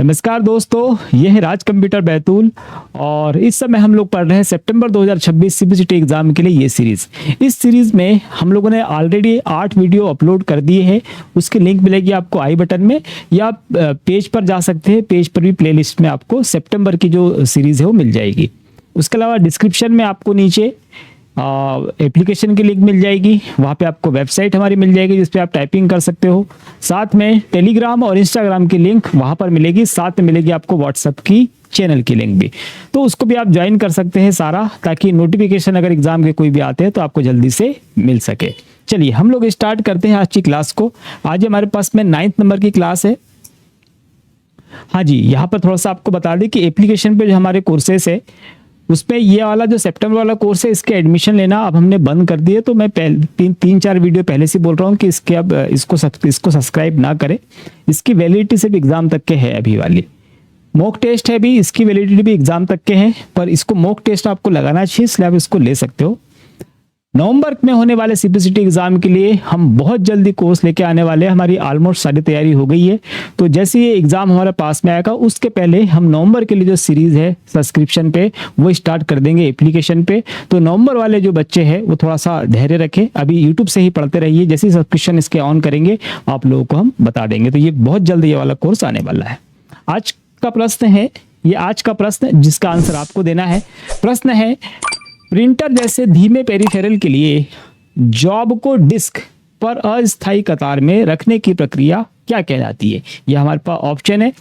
नमस्कार दोस्तों, यह है राज कंप्यूटर बैतूल और इस समय हम लोग पढ़ रहे हैं सितंबर 2026 सीबीसीटी एग्जाम के लिए ये सीरीज। इस सीरीज में हम लोगों ने ऑलरेडी 8 वीडियो अपलोड कर दिए हैं। उसकी लिंक मिलेगी आपको आई बटन में, या पेज पर जा सकते हैं। पेज पर भी प्लेलिस्ट में आपको सितंबर की जो सीरीज है वो मिल जाएगी। उसके अलावा डिस्क्रिप्शन में आपको नीचे एप्लीकेशन की लिंक मिल जाएगी। वहाँ पे आपको वेबसाइट हमारी मिल जाएगी जिस पे आप टाइपिंग कर सकते हो। साथ में टेलीग्राम और इंस्टाग्राम की लिंक वहाँ पर मिलेगी। साथ में मिलेगी आपको व्हाट्सएप की चैनल की लिंक भी, तो उसको भी आप ज्वाइन कर सकते हैं सारा, ताकि नोटिफिकेशन अगर एग्जाम के कोई भी आते हैं तो आपको जल्दी से मिल सके। चलिए हम लोग स्टार्ट करते हैं आज की क्लास को। आज हमारे पास में 9th नंबर की क्लास है। हाँ जी, यहाँ पर थोड़ा सा आपको बता दें कि एप्लीकेशन पे जो हमारे कोर्सेस है उसमें ये वाला जो सितंबर वाला कोर्स है इसके एडमिशन लेना अब हमने बंद कर दिए। तो मैं 3-4 वीडियो पहले से बोल रहा हूँ कि इसके अब इसको सब्सक्राइब ना करें। इसकी वैलिडिटी सिर्फ एग्जाम तक के है। अभी वाली मॉक टेस्ट है भी, इसकी वैलिडिटी भी एग्जाम तक के है, पर इसको मॉक टेस्ट आपको लगाना चाहिए, इसलिए आप इसको ले सकते हो। नवंबर में होने वाले सीबीसीटी एग्जाम के लिए हम बहुत जल्दी कोर्स लेके आने वाले हैं। हमारी ऑलमोस्ट सारी तैयारी हो गई है। तो जैसे ये एग्जाम हमारे पास में आएगा उसके पहले हम नवंबर के लिए जो सीरीज है सब्सक्रिप्शन पे वो स्टार्ट कर देंगे एप्लीकेशन पे। तो नवंबर वाले जो बच्चे हैं वो थोड़ा सा धैर्य रखें, अभी यूट्यूब से ही पढ़ते रहिए। जैसे ही सब्सक्रिप्शन इसके ऑन करेंगे आप लोगों को हम बता देंगे। तो ये बहुत जल्द ये वाला कोर्स आने वाला है। आज का प्रश्न है, ये आज का प्रश्न जिसका आंसर आपको देना है। प्रश्न है, प्रिंटर जैसे धीमे पेरिफेरल के लिए जॉब को डिस्क पर अस्थायी कतार में रखने की प्रक्रिया क्या कहलाती है? यह हमारे पास ऑप्शन है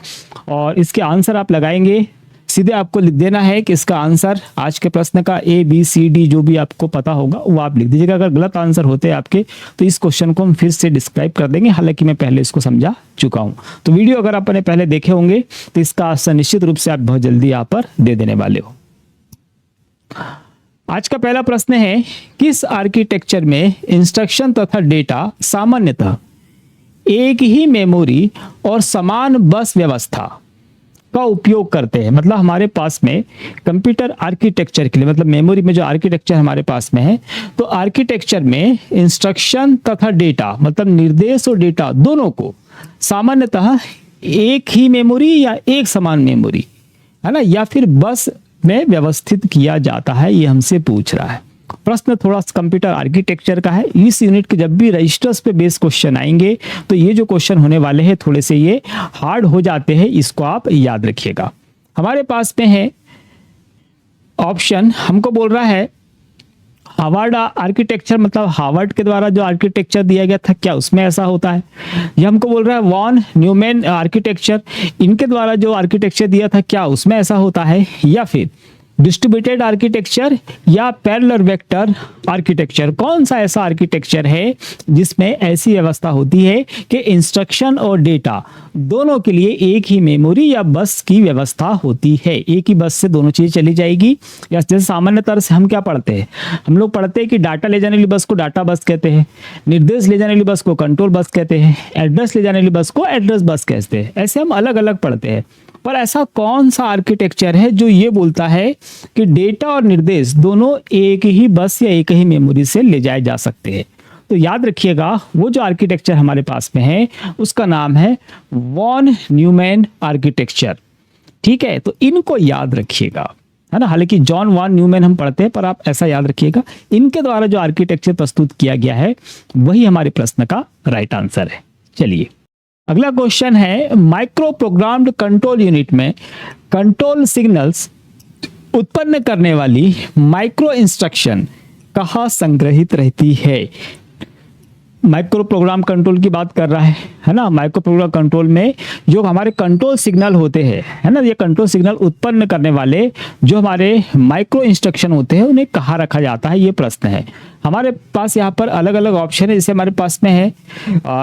और इसके आंसर आप लगाएंगे। सीधे आपको लिख देना है कि इसका आंसर आज के प्रश्न का ABCD जो भी आपको पता होगा वो आप लिख दीजिएगा। अगर गलत आंसर होते हैं आपके तो इस क्वेश्चन को हम फिर से डिस्क्राइब कर देंगे, हालांकि मैं पहले इसको समझा चुका हूं। तो वीडियो अगर आपने पहले देखे होंगे तो इसका आंसर निश्चित रूप से आप बहुत जल्दी यहाँ पर दे देने वाले हो। आज का पहला प्रश्न है, किस आर्किटेक्चर में इंस्ट्रक्शन तथा डेटा सामान्यतः एक ही मेमोरी और समान बस व्यवस्था का उपयोग करते हैं? मतलब हमारे पास में कंप्यूटर आर्किटेक्चर के लिए, मतलब मेमोरी में जो आर्किटेक्चर हमारे पास में है, तो आर्किटेक्चर में इंस्ट्रक्शन तथा डेटा मतलब निर्देश और डेटा दोनों को सामान्यतः एक ही मेमोरी या एक समान मेमोरी है ना, या फिर बस में व्यवस्थित किया जाता है, ये हमसे पूछ रहा है। प्रश्न थोड़ा कंप्यूटर आर्किटेक्चर का है। इस यूनिट के जब भी रजिस्टर्स पे बेस क्वेश्चन आएंगे तो ये जो क्वेश्चन होने वाले हैं थोड़े से ये हार्ड हो जाते हैं, इसको आप याद रखिएगा। हमारे पास में है ऑप्शन, हमको बोल रहा है हार्वर्ड आर्किटेक्चर, मतलब हार्वर्ड के द्वारा जो आर्किटेक्चर दिया गया था क्या उसमें ऐसा होता है? ये हमको बोल रहा है वॉन न्यूमैन आर्किटेक्चर, इनके द्वारा जो आर्किटेक्चर दिया था क्या उसमें ऐसा होता है? या फिर डिस्ट्रीब्यूटेड आर्किटेक्चर या पैरेलल वेक्टर आर्किटेक्चर, कौन सा ऐसा आर्किटेक्चर है जिसमें ऐसी व्यवस्था होती है कि इंस्ट्रक्शन और डेटा दोनों के लिए एक ही मेमोरी या बस की व्यवस्था होती है? एक ही बस से दोनों चीजें चली जाएगी। या जैसे सामान्यतः से हम क्या पढ़ते हैं, हम लोग पढ़ते हैं कि डाटा ले जाने वाली बस को डाटा बस कहते हैं, निर्देश ले जाने वाली बस को कंट्रोल बस कहते हैं, एड्रेस ले जाने वाली बस को एड्रेस बस कहते हैं। ऐसे हम अलग अलग पढ़ते हैं। पर ऐसा कौन सा आर्किटेक्चर है जो ये बोलता है कि डेटा और निर्देश दोनों एक ही बस या एक ही मेमोरी से ले जाए जा सकते हैं? तो याद रखिएगा वो जो आर्किटेक्चर हमारे पास में है उसका नाम है वॉन न्यूमैन आर्किटेक्चर। ठीक है, तो इनको याद रखिएगा, है ना। हालांकि जॉन वॉन न्यूमैन हम पढ़ते हैं, पर आप ऐसा याद रखिएगा इनके द्वारा जो आर्किटेक्चर प्रस्तुत किया गया है वही हमारे प्रश्न का राइट आंसर है। चलिए अगला क्वेश्चन है, माइक्रो प्रोग्राम्ड कंट्रोल यूनिट में कंट्रोल सिग्नल्स उत्पन्न करने वाली माइक्रो इंस्ट्रक्शन कहाँ संग्रहित रहती है? माइक्रो प्रोग्राम कंट्रोल की बात कर रहा है ना। माइक्रो प्रोग्राम कंट्रोल में जो हमारे कंट्रोल सिग्नल होते हैं, है ना, ये कंट्रोल सिग्नल उत्पन्न करने वाले जो हमारे माइक्रो इंस्ट्रक्शन होते हैं उन्हें कहाँ रखा जाता है, ये प्रश्न है। हमारे पास यहाँ पर अलग अलग ऑप्शन है। जैसे हमारे पास में है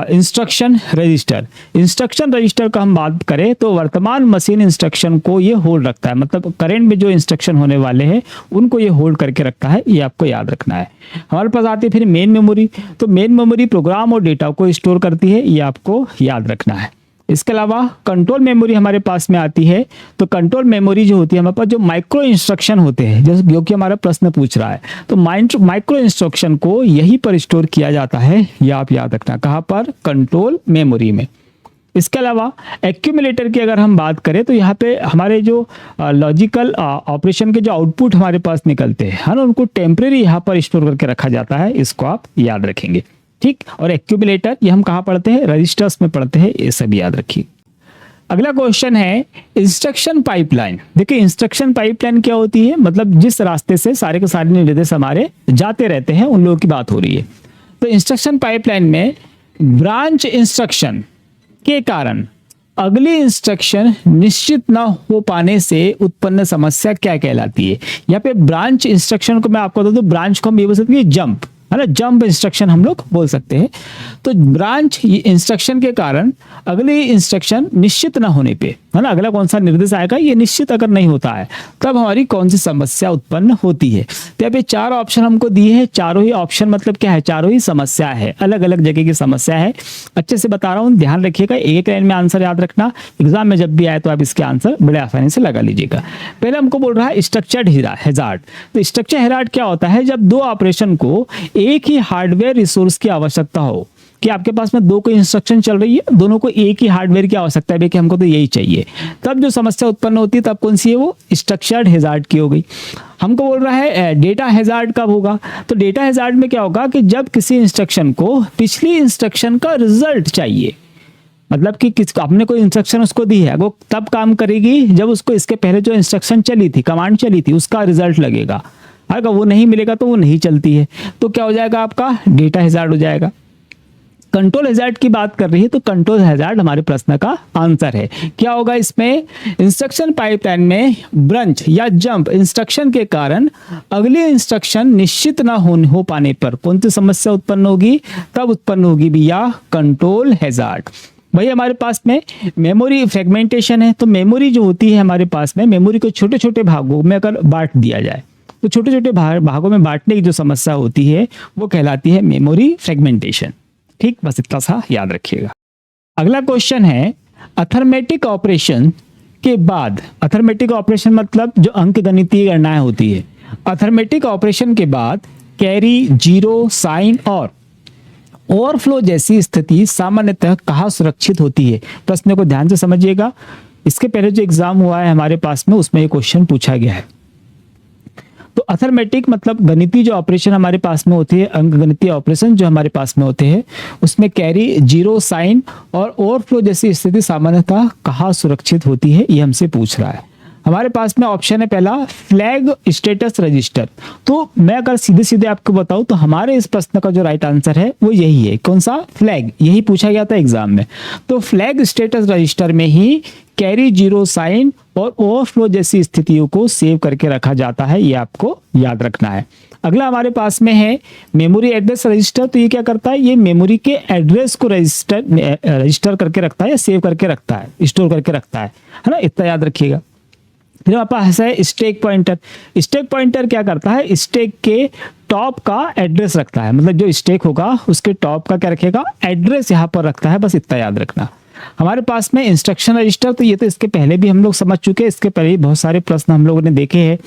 इंस्ट्रक्शन रजिस्टर। इंस्ट्रक्शन रजिस्टर का हम बात करें तो वर्तमान मशीन इंस्ट्रक्शन को ये होल्ड रखता है, मतलब करंट में जो इंस्ट्रक्शन होने वाले हैं उनको ये होल्ड करके रखता है, ये आपको याद रखना है। हमारे पास आती है फिर मेन मेमोरी। तो मेन मेमोरी प्रोग्राम और डेटा को स्टोर करती है, ये आपको याद रखना है। इसके अलावा कंट्रोल मेमोरी हमारे पास में आती है। तो कंट्रोल मेमोरी जो होती है हमारे पास जो माइक्रो इंस्ट्रक्शन होते हैं, जो कि हमारा प्रश्न पूछ रहा है, तो माइक्रो इंस्ट्रक्शन को यहीं पर स्टोर किया जाता है, ये आप याद रखना। कहाँ पर? कंट्रोल मेमोरी में। इसके अलावा एक्यूमुलेटर की अगर हम बात करें तो यहाँ पे हमारे जो लॉजिकल ऑपरेशन के जो आउटपुट हमारे पास निकलते हैं है ना, उनको टेम्परेरी यहाँ पर स्टोर करके रखा जाता है, इसको आप याद रखेंगे। ठीक, और एक्यूमुलेटर ये हम कहाँ पढ़ते हैं, रजिस्टर्स में पढ़ते हैं, ये सब याद रखिए। अगला क्वेश्चन है इंस्ट्रक्शन पाइपलाइन। देखिए इंस्ट्रक्शन पाइपलाइन क्या होती है, मतलब जिस रास्ते से सारे के सारे निर्देश हमारे जाते रहते हैं उन लोगों की बात हो रही है। तो इंस्ट्रक्शन पाइपलाइन में ब्रांच इंस्ट्रक्शन के कारण अगली इंस्ट्रक्शन निश्चित न हो पाने से उत्पन्न समस्या क्या कहलाती है। यहाँ पे ब्रांच इंस्ट्रक्शन को मैं आपको बता दूं, ब्रांच को हम ये बोल सकते हैं जंप, है ना, जंप इंस्ट्रक्शन हम लोग बोल सकते हैं। तो ब्रांच इंस्ट्रक्शन के कारण अगली इंस्ट्रक्शन निश्चित ना होने पे, है ना, अगला कौन सा निर्देश आएगा ये निश्चित अगर नहीं होता है तब हमारी कौन सी समस्या उत्पन्न होती है। तो यहाँ पे 4 ऑप्शन हमको दिए हैं, चारों ही ऑप्शन मतलब क्या है, चारों ही समस्या है, अलग अलग जगह की समस्या है। अच्छे से बता रहा हूँ, ध्यान रखिएगा, एक लाइन में आंसर याद रखना, एग्जाम में जब भी आए तो आप इसके आंसर बड़े आसानी से लगा लीजिएगा। पहले हमको बोल रहा है स्ट्रक्चर्ड हैजार्ड। तो स्ट्रक्चर हैजार्ड क्या होता है, जब दो ऑपरेशन को एक ही हार्डवेयर रिसोर्स की आवश्यकता हो, कि आपके पास में 2 कोई इंस्ट्रक्शन चल रही है, दोनों को एक ही हार्डवेयर की आवश्यकता है कि हमको तो यही चाहिए, तब जो समस्या उत्पन्न होती है तब कौन सी है, वो स्ट्रक्चर्ड हैजार्ड की हो गई। हमको बोल रहा है डेटा हैजार्ड कब होगा, तो डेटा हैजार्ड में क्या होगा कि जब किसी इंस्ट्रक्शन को पिछली इंस्ट्रक्शन का रिजल्ट चाहिए, मतलब कि आपने कोई इंस्ट्रक्शन उसको दी है, वो तब काम करेगी जब उसको इसके पहले जो इंस्ट्रक्शन चली थी, कमांड चली थी, उसका रिजल्ट लगेगा। अगर वो नहीं मिलेगा तो वो नहीं चलती है, तो क्या हो जाएगा, आपका डेटा हैजार्ड हो जाएगा। कंट्रोल हैजार्ड की बात कर रही है तो कंट्रोल हैजार्ड हमारे प्रश्न का आंसर है। क्या होगा इसमें, इंस्ट्रक्शन पाइपलाइन में ब्रांच या जंप इंस्ट्रक्शन के कारण अगली इंस्ट्रक्शन निश्चित ना हो पाने पर कौन सी समस्या उत्पन्न होगी, तब उत्पन्न होगी भैया कंट्रोल हैजार्ड। भाई हमारे पास में मेमोरी फ्रेगमेंटेशन है, तो मेमोरी जो होती है हमारे पास में, मेमोरी को छोटे छोटे भागों में अगर बांट दिया जाए तो छोटे छोटे भागों में बांटने की जो समस्या होती है वो कहलाती है मेमोरी फ्रेगमेंटेशन। ठीक, बस इतना सा याद रखिएगा। अगला क्वेश्चन है अर्थमेटिक ऑपरेशन के बाद, अर्थमेटिक ऑपरेशन मतलब जो अंकगणितीय गणनाएं होती है, अर्थमेटिक ऑपरेशन के बाद कैरी, जीरो, साइन और ओवरफ्लो जैसी स्थिति सामान्यतः कहाँ सुरक्षित होती है। प्रश्न को ध्यान से समझिएगा, इसके पहले जो एग्जाम हुआ है हमारे पास में उसमें ये क्वेश्चन पूछा गया है। तो अर्थमेटिक मतलब गणितीय जो ऑपरेशन हमारे पास में होती है, अंकगणितीय ऑपरेशन जो हमारे पास में होते हैं, उसमें कैरी, जीरो, साइन और ओवरफ्लो जैसी स्थिति सामान्यतः कहाँ सुरक्षित होती है, ये हमसे पूछ रहा है। हमारे पास में ऑप्शन है पहला फ्लैग स्टेटस रजिस्टर। तो मैं अगर सीधे सीधे आपको बताऊं तो हमारे इस प्रश्न का जो राइट आंसर है वो यही है, कौन सा, फ्लैग, यही पूछा गया था एग्जाम में। तो फ्लैग स्टेटस रजिस्टर में ही कैरी, जीरो, साइन और ओवरफ्लो जैसी स्थितियों को सेव करके रखा जाता है, ये आपको याद रखना है। अगला हमारे पास में है मेमोरी एड्रेस रजिस्टर। तो ये क्या करता है, ये मेमोरी के एड्रेस को रजिस्टर करके रखता है या सेव करके रखता है, स्टोर करके रखता है ना, इतना याद रखिएगा। फिर हमारे पास है स्टैक पॉइंटर। स्टैक पॉइंटर क्या करता है, स्टैक के टॉप का एड्रेस रखता है, मतलब जो स्टैक होगा उसके टॉप का क्या रखेगा, एड्रेस यहाँ पर रखता है, बस इतना याद रखना। हमारे पास में इंस्ट्रक्शन रजिस्टर, तो ये तो इसके पहले भी हम लोग समझ चुके हैं, इसके पहले बहुत सारे प्रश्न हम लोगों ने देखे हैं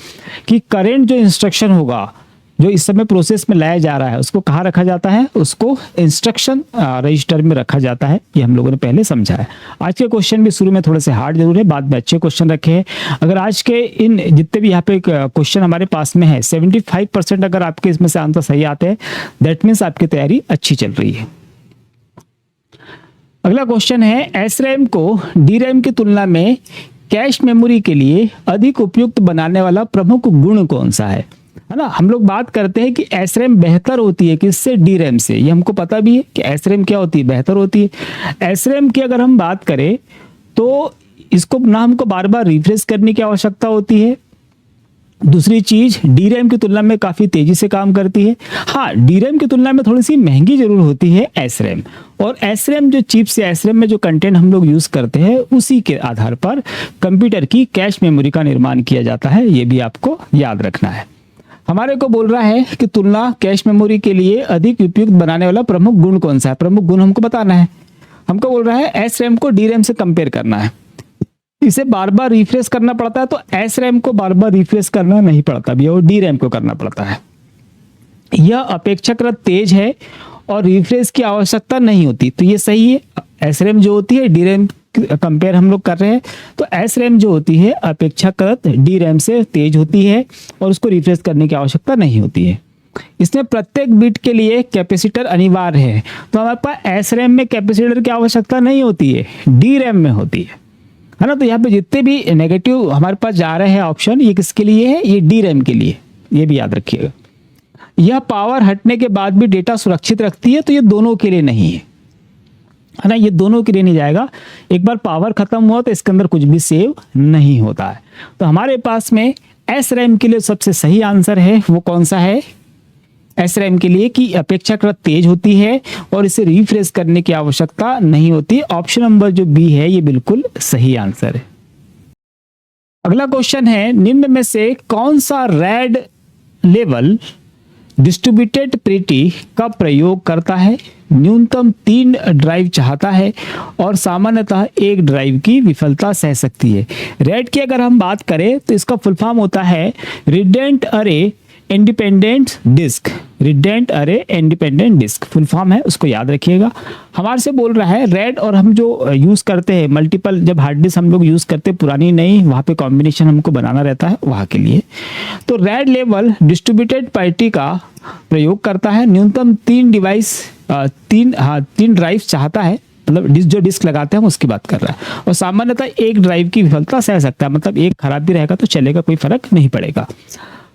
कि करेंट जो इंस्ट्रक्शन होगा जो इस समय प्रोसेस में लाया जा रहा है उसको कहाँ रखा जाता है, उसको इंस्ट्रक्शन रजिस्टर में रखा जाता है, ये हम लोगों ने पहले समझा है। आज के क्वेश्चन भी शुरू में थोड़े से हार्ड जरूर है, बाद में अच्छे क्वेश्चन रखे हैं। अगर आज के इन जितने भी यहाँ पे क्वेश्चन हमारे पास में है 75% अगर आपके इसमें से आंसर सही आते हैं, दैट मीन्स आपकी तैयारी अच्छी चल रही है। अगला क्वेश्चन है एसरैम को डीरैम की तुलना में कैश मेमोरी के लिए अधिक उपयुक्त बनाने वाला प्रमुख गुण कौन सा है ना। हम लोग बात करते हैं कि एसरैम बेहतर होती है किससे, डीरैम से। ये हमको पता भी है कि एसरैम क्या होती है, बेहतर होती है। एसरैम की अगर हम बात करें तो इसको ना हमको बार बार रिफ्रेश करने की आवश्यकता होती है। दूसरी चीज डीरैम की तुलना में काफी तेजी से काम करती है। हाँ, डीरैम की तुलना में थोड़ी सी महंगी जरूर होती है एसरैम, और एसरैम जो चिप्स या एसरैम में जो कंटेंट हम लोग यूज करते हैं उसी के आधार पर कंप्यूटर की कैश मेमोरी का निर्माण किया जाता है, ये भी आपको याद रखना है। हमारे को बोल रहा है कि तुलना कैश मेमोरी के लिए अधिक उपयुक्त बनाने वाला प्रमुख गुण कौन सा है, प्रमुख गुण हमको बताना है। हमको बोल रहा है एसरैम को डीरैम से कंपेयर करना है, इसे बार बार रिफ्रेश करना पड़ता है, तो एसरैम को बार बार रिफ्रेश करना नहीं पड़ता भी, और डीरैम को करना पड़ता है। यह अपेक्षाकृत तेज है और रिफ्रेश की आवश्यकता नहीं होती, तो ये सही है। SRAM जो होती है DRAM कंपेयर हम लोग कर रहे हैं, तो SRAM जो होती है अपेक्षाकृत DRAM से तेज होती है और उसको रिफ्रेश करने की आवश्यकता नहीं होती है। इसमें प्रत्येक बिट के लिए कैपेसिटर अनिवार्य है, तो हमारे पास SRAM में कैपेसिटर की आवश्यकता नहीं होती है, DRAM में होती है ना। तो यहाँ पे जितने भी नेगेटिव हमारे पास जा रहे हैं ऑप्शन, ये किसके लिए है? ये DRAM के लिए, ये भी याद रखिएगा। यह पावर हटने के बाद भी डेटा सुरक्षित रखती है, तो ये दोनों के लिए नहीं है ना, ये दोनों के लिए नहीं जाएगा। एक बार पावर खत्म हुआ तो इसके अंदर कुछ भी सेव नहीं होता है। तो हमारे पास में SRAM के लिए सबसे सही आंसर है वो कौन सा है? SRAM के लिए कि अपेक्षाकृत तेज होती है और इसे रिफ्रेश करने की आवश्यकता नहीं होती। ऑप्शन नंबर जो बी है ये बिल्कुल सही आंसर है। अगला क्वेश्चन है, निम्न में से कौन सा रैड लेवल डिस्ट्रीब्यूटेड प्रीटी का प्रयोग करता है? न्यूनतम 3 ड्राइव चाहता है और सामान्यतः 1 ड्राइव की विफलता सह सकती है। रैड की अगर हम बात करें तो इसका फुल फॉर्म होता है रिडेंट अरे इंडिपेंडेंट डिस्क। रिडेंट अरे इंडिपेंडेंट डिस्क फुल फॉर्म है, उसको याद रखिएगा। हमारे से बोल रहा है रैड, और हम जो यूज़ करते हैं मल्टीपल, जब हार्ड डिस्क हम लोग यूज़ करते हैं पुरानी नई, वहाँ पे कॉम्बिनेशन हमको बनाना रहता है वहाँ के लिए। तो रैड लेवल डिस्ट्रीब्यूटेड पार्टी का प्रयोग करता है, न्यूनतम 3 डिवाइस 3 ड्राइव चाहता है, मतलब जो डिस्क लगाते हैं हम उसकी बात कर रहा है, और सामान्यतः 1 ड्राइव की विफलता सह सकता है, मतलब एक खराब भी रहेगा तो चलेगा, कोई फर्क नहीं पड़ेगा।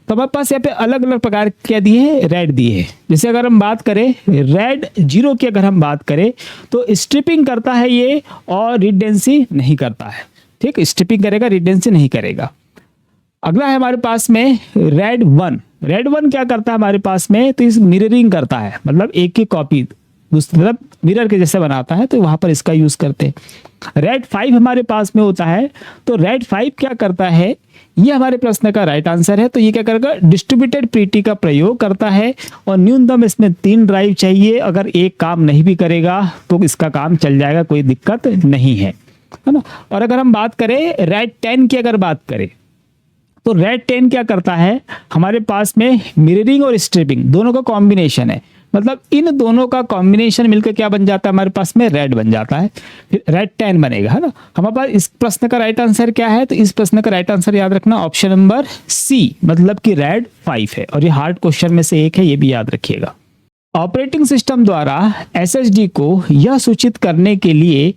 तो हमारे पास यहाँ पे अलग अलग प्रकार क्या दिए हैं? रैड दिए हैं। जैसे अगर हम बात करें रैड 0 की, अगर हम बात करें तो स्ट्रिपिंग करता है ये और रिडेंसी नहीं करता है। ठीक, स्ट्रिपिंग करेगा, रिडेंसी नहीं करेगा। अगला है हमारे पास में रैड 1। रैड 1 क्या करता है हमारे पास में? तो इस मिररिंग करता है, मतलब एक की कॉपी दूसरी तरफ मिरर के जैसे बनाता है, तो वहां पर इसका यूज करते हैं। रैड 5 हमारे पास में होता है, तो रैड 5 क्या करता है? ये हमारे प्रश्न का राइट आंसर है। तो ये क्या करेगा? डिस्ट्रीब्यूटेड प्रीटी का प्रयोग करता है और न्यूनतम इसमें 3 ड्राइव चाहिए। अगर एक काम नहीं भी करेगा तो इसका काम चल जाएगा, कोई दिक्कत नहीं है ना। और अगर हम बात करें रैड 10 की, अगर बात करें तो रैड 10 क्या करता है? हमारे पास में मिररिंग और स्ट्रिपिंग दोनों का कॉम्बिनेशन है, मतलब इन दोनों का कॉम्बिनेशन मिलकर क्या बन जाता है? हमारे पास में रैड बन जाता है, फिर रैड 10 बनेगा, है ना। हमारे पास इस प्रश्न का राइट आंसर क्या है? तो इस प्रश्न का राइट आंसर याद रखना ऑप्शन नंबर सी, मतलब कि रैड 5 है, और ये हार्ड क्वेश्चन में से एक है, ये भी याद रखिएगा। ऑपरेटिंग सिस्टम द्वारा SSD को यह सूचित करने के लिए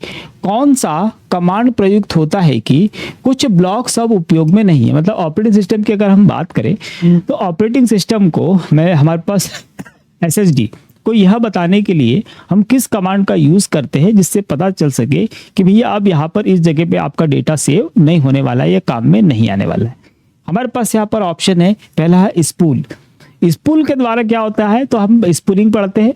कौन सा कमांड प्रयुक्त होता है कि कुछ ब्लॉक्स अब उपयोग में नहीं है? मतलब ऑपरेटिंग सिस्टम की अगर हम बात करें तो ऑपरेटिंग सिस्टम को हमारे पास SSD को यह बताने के लिए हम किस कमांड का यूज करते हैं जिससे पता चल सके कि भैया अब यहाँ पर इस जगह पे आपका डेटा सेव नहीं होने वाला है या काम में नहीं आने वाला है। हमारे पास यहाँ पर ऑप्शन है, पहला है स्पूल। स्पूल के द्वारा क्या होता है? तो हम स्पूलिंग पढ़ते हैं,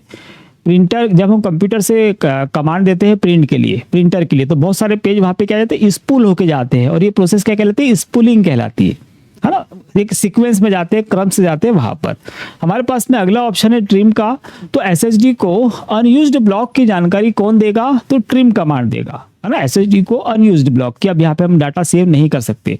प्रिंटर जब हम कंप्यूटर से कमांड देते हैं प्रिंट के लिए, प्रिंटर के लिए, तो बहुत सारे पेज वहाँ पे क्या जाते हैं? स्पूल होके जाते हैं, और ये प्रोसेस क्या कहलाती है? स्पूलिंग कहलाती है ना। एक सीक्वेंस में जाते हैं, क्रम से जाते हैं वहां पर। हमारे पास में अगला ऑप्शन है ट्रिम का। तो SSD को अनयूज्ड ब्लॉक की जानकारी कौन देगा? तो ट्रिम कमांड देगा, है ना। SSD को अनयूज्ड ब्लॉक की, अब यहाँ पे हम डाटा सेव नहीं कर सकते,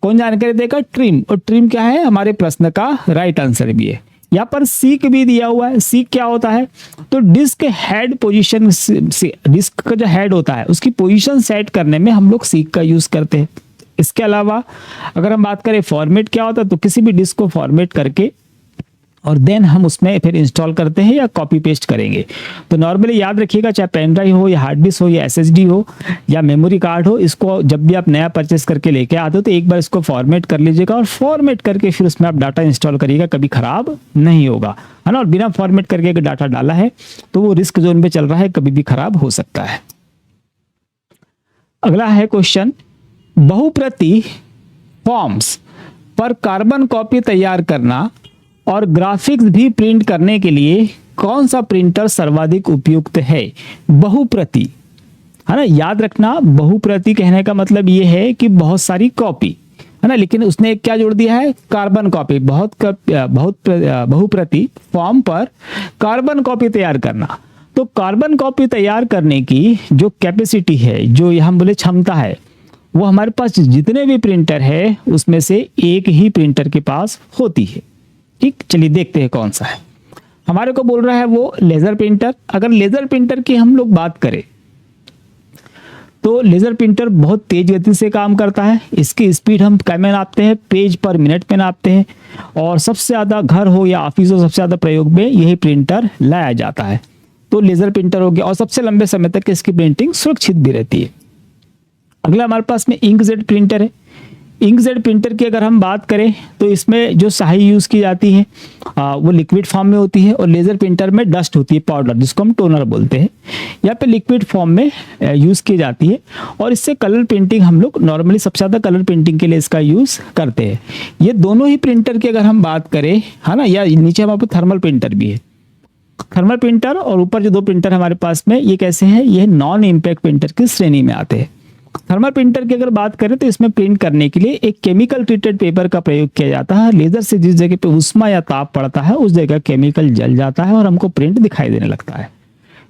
कौन जानकारी देगा? ट्रिम। और ट्रिम क्या है? हमारे प्रश्न का राइट आंसर भी है। यहाँ पर सीक भी दिया हुआ है। सीक क्या होता है? तो डिस्क हेड पोजीशन, डिस्क का जो हेड होता है उसकी पोजीशन सेट करने में हम लोग सीक का यूज करते हैं। इसके अलावा अगर हम बात करें फॉर्मेट क्या होता है, तो किसी भी डिस्क को फॉर्मेट करके और देन हम उसमें फिर इंस्टॉल करते हैं या कॉपी पेस्ट करेंगे। तो नॉर्मली याद रखिएगा, चाहे पेन ड्राइव हो या हार्ड डिस्क हो या SSD हो या मेमोरी कार्ड हो, इसको जब भी आप नया परचेस करके लेके आते हो तो एक बार इसको फॉर्मेट कर लीजिएगा, और फॉर्मेट करके फिर उसमें आप डाटा इंस्टॉल करिएगा, कभी खराब नहीं होगा, है ना। और बिना फॉर्मेट करके अगर डाटा डाला है तो वो रिस्क जोन पे चल रहा है, कभी भी खराब हो सकता है। अगला है क्वेश्चन, बहुप्रति फॉर्म्स पर कार्बन कॉपी तैयार करना और ग्राफिक्स भी प्रिंट करने के लिए कौन सा प्रिंटर सर्वाधिक उपयुक्त है? बहुप्रति, है ना। याद रखना, बहुप्रति कहने का मतलब ये है कि बहुत सारी कॉपी, है ना, लेकिन उसने एक क्या जोड़ दिया है? Carbon copy. बहुप्रति फॉर्म पर कार्बन कॉपी तैयार करना। तो कार्बन कॉपी तैयार करने की जो कैपेसिटी है, जो हम बोले क्षमता है, वो हमारे पास जितने भी प्रिंटर है उसमें से एक ही प्रिंटर के पास होती है। ठीक, चलिए देखते हैं कौन सा है। हमारे को बोल रहा है वो लेजर प्रिंटर। अगर लेजर प्रिंटर की हम लोग बात करें तो लेजर प्रिंटर बहुत तेज गति से काम करता है। इसकी स्पीड हम क्या में नापते हैं, पेज पर मिनट में नापते हैं। और सबसे ज़्यादा घर हो या ऑफिस हो, सबसे ज़्यादा प्रयोग में यही प्रिंटर लाया जाता है। तो लेजर प्रिंटर हो गया और सबसे लंबे समय तक इसकी प्रिंटिंग सुरक्षित भी रहती है। अगला हमारे पास में इंकजेट प्रिंटर है। इंकजेट प्रिंटर की अगर हम बात करें तो इसमें जो स्याही यूज़ की जाती है वो लिक्विड फॉर्म में होती है और लेज़र प्रिंटर में डस्ट होती है, पाउडर, जिसको हम टोनर बोलते हैं। यहाँ पे लिक्विड फॉर्म में यूज़ की जाती है और इससे कलर प्रिंटिंग हम लोग नॉर्मली सबसे ज़्यादा कलर प्रिंटिंग के लिए इसका यूज़ करते हैं। ये दोनों ही प्रिंटर की अगर हम बात करें, है ना, या नीचे हमारे पास थर्मल प्रिंटर भी है। थर्मल प्रिंटर और ऊपर जो दो प्रिंटर हमारे पास में ये कैसे हैं, ये नॉन इम्पैक्ट प्रिंटर की श्रेणी में आते हैं। थर्मल प्रिंटर की अगर बात करें तो इसमें प्रिंट करने के लिए एक केमिकल ट्रीटेड पेपर का प्रयोग किया जाता है। लेजर से जिस जगह पे उष्मा या ताप पड़ता है उस जगह केमिकल जल जाता है और हमको प्रिंट दिखाई देने लगता है।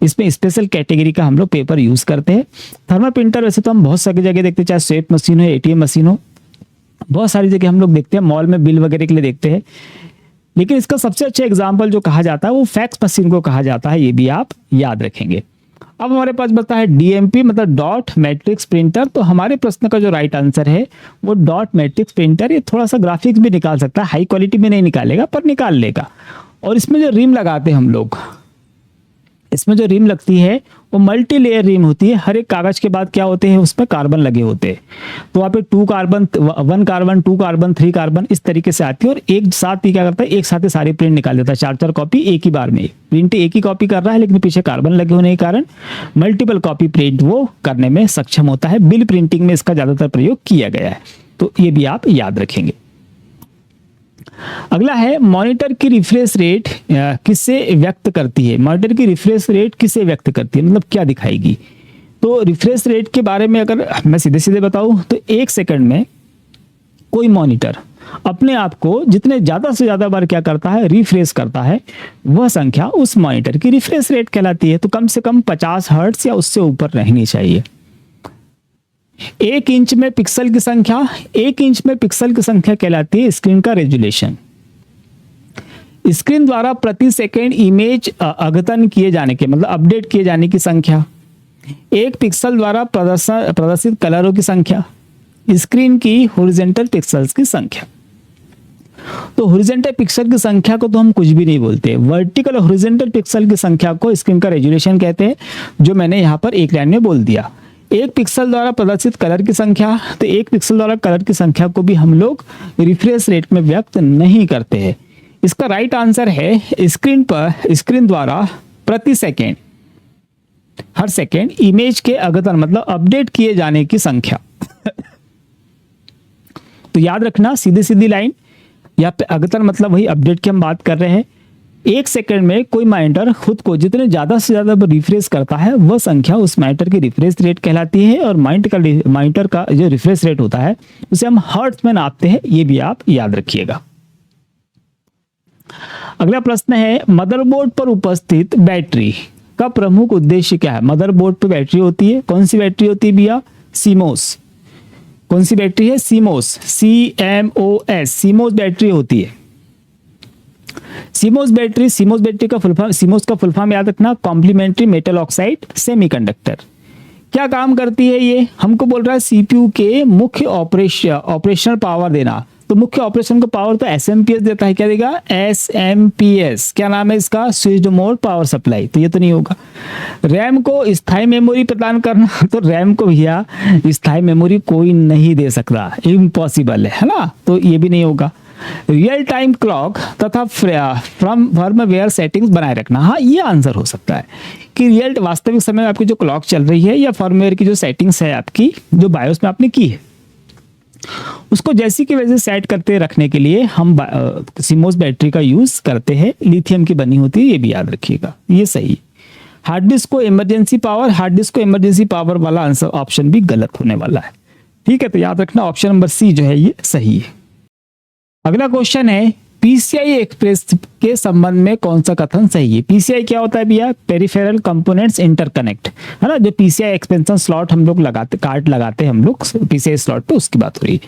इसमें स्पेशल कैटेगरी का हम लोग पेपर यूज करते हैं। थर्मल प्रिंटर वैसे तो हम बहुत सारी जगह देखते हैं, चाहे स्वेप मशीन हो, एटीएम मशीन हो, बहुत सारी जगह हम लोग देखते हैं, मॉल में बिल वगैरह के लिए देखते हैं। लेकिन इसका सबसे अच्छा एग्जाम्पल जो कहा जाता है वो फैक्स मशीन को कहा जाता है, ये भी आप याद रखेंगे। अब हमारे पास बता है डीएमपी मतलब डॉट मैट्रिक्स प्रिंटर। तो हमारे प्रश्न का जो राइट आंसर है वो डॉट मैट्रिक्स प्रिंटर। ये थोड़ा सा ग्राफिक्स भी निकाल सकता है, हाई क्वालिटी में नहीं निकालेगा पर निकाल लेगा। और इसमें जो रिम लगाते हैं हम लोग, इसमें जो रिम लगती है वो मल्टी लेयर रिम होती है। हर एक कागज के बाद क्या होते हैं, उसमें कार्बन लगे होते हैं। तो वहाँ पे 2 कार्बन, 1 कार्बन, 2 कार्बन, 3 कार्बन इस तरीके से आती है और एक साथ ही क्या करता है, एक साथ ही सारी प्रिंट निकाल देता है। 4-4 कॉपी एक ही बार में। प्रिंट एक ही कॉपी कर रहा है लेकिन पीछे कार्बन लगे होने के कारण मल्टीपल कॉपी प्रिंट वो करने में सक्षम होता है। बिल प्रिंटिंग में इसका ज्यादातर प्रयोग किया गया है, तो ये भी आप याद रखेंगे। अगला है मॉनिटर की रिफ्रेश रेट किसे व्यक्त करती है। मॉनिटर की रिफ्रेश रेट किसे व्यक्त करती है, मतलब क्या दिखाएगी। तो रिफ्रेश रेट के बारे में अगर मैं सीधे सीधे बताऊं तो 1 सेकंड में कोई मॉनिटर अपने आप को जितने ज्यादा से ज्यादा बार क्या करता है, रिफ्रेश करता है, वह संख्या उस मॉनिटर की रिफ्रेश रेट कहलाती है। तो कम से कम 50 हर्ट्ज या उससे ऊपर रहनी चाहिए। 1 इंच में पिक्सल की संख्या, 1 इंच में पिक्सल की संख्या कहलाती है स्क्रीन का रेजोल्यूशन। स्क्रीन द्वारा प्रति सेकंड इमेज अद्यतन किए जाने के मतलब अपडेट किए जाने की संख्या, 1 पिक्सल द्वारा प्रदर्शित कलरों की संख्या, स्क्रीन की हॉरिजॉन्टल पिक्सल्स की संख्या। तो हॉरिजॉन्टल पिक्सल की संख्या को तो हम कुछ भी नहीं बोलते, वर्टिकल हॉरिजॉन्टल पिक्सल की संख्या को स्क्रीन का रेजोल्यूशन कहते हैं, जो मैंने यहाँ पर एक लाइन में बोल दिया। 1 पिक्सल द्वारा प्रदर्शित कलर की संख्या, तो 1 पिक्सल द्वारा कलर की संख्या को भी हम लोग रिफ्रेश रेट में व्यक्त नहीं करते हैं। इसका राइट आंसर है स्क्रीन द्वारा प्रति सेकेंड, हर सेकेंड इमेज के अद्यतन मतलब अपडेट किए जाने की संख्या। तो याद रखना, सीधी सीधी लाइन, यहाँ पे अद्यतन मतलब वही अपडेट की हम बात कर रहे हैं। 1 सेकंड में कोई मॉनिटर खुद को जितने ज्यादा से ज्यादा रिफ्रेश करता है वह संख्या उस मॉनिटर की रिफ्रेश रेट कहलाती है। और मॉनिटर का जो रिफ्रेश रेट होता है उसे हम हर्ट्ज में नापते हैं, ये भी आप याद रखिएगा। अगला प्रश्न है मदरबोर्ड पर उपस्थित बैटरी का प्रमुख उद्देश्य क्या है। मदरबोर्ड पर बैटरी होती है, कौन सी बैटरी होती है भैया, सीमोस। कौन सी बैटरी है, सीमोस, CMOS, सीमोस बैटरी होती है। सीमोस बैटरी का फुल फॉर्म, सीमोस का फुल फॉर्म याद रखना, कॉम्प्लीमेंट्री मेटल ऑक्साइड सेमीकंडक्टर। क्या काम करती है ये, हमको बोल रहा है सीपीयू के मुख्य ऑपरेशनल पावर देना। तो मुख्य ऑपरेशन का पावर तो SMPS देता है, क्या देगा, SMPS। क्या नाम है इसका, स्विच्ड मोड पावर सप्लाई। तो ये तो नहीं होगा। रैम को स्थायी मेमोरी प्रदान करना, तो रैम को भैया स्थायी मेमोरी कोई नहीं दे सकता, इम्पॉसिबल है ना, तो ये भी नहीं होगा। रियल टाइम क्लॉक तथा फर्मवेयर सेटिंग्स बनाए रखना, हाँ ये आंसर हो सकता है कि रियल वास्तविक समय में आपकी जो क्लॉक चल रही है या फर्मवेयर की जो सेटिंग्स है आपकी जो बायोस में आपने की है उसको जैसी की वजह सेट करते रखने के लिए हम सीमोस बैटरी का यूज करते हैं। लिथियम की बनी होती है, ये भी याद रखिएगा, ये सही। हार्ड डिस्क को इमरजेंसी पावर वाला आंसर ऑप्शन भी गलत होने वाला है, ठीक है। तो याद रखना ऑप्शन नंबर C जो है ये सही है। अगला क्वेश्चन है PCI एक्सप्रेस के संबंध में कौन सा कथन सही है। PCI क्या होता है भैया, पेरिफेरल कंपोनेंट्स इंटरकनेक्ट, है ना। जो PCI एक्सपेंशन स्लॉट हम लोग लगाते, कार्ड लगाते हैं हम लोग PCI स्लॉट पे, उसकी बात हो रही।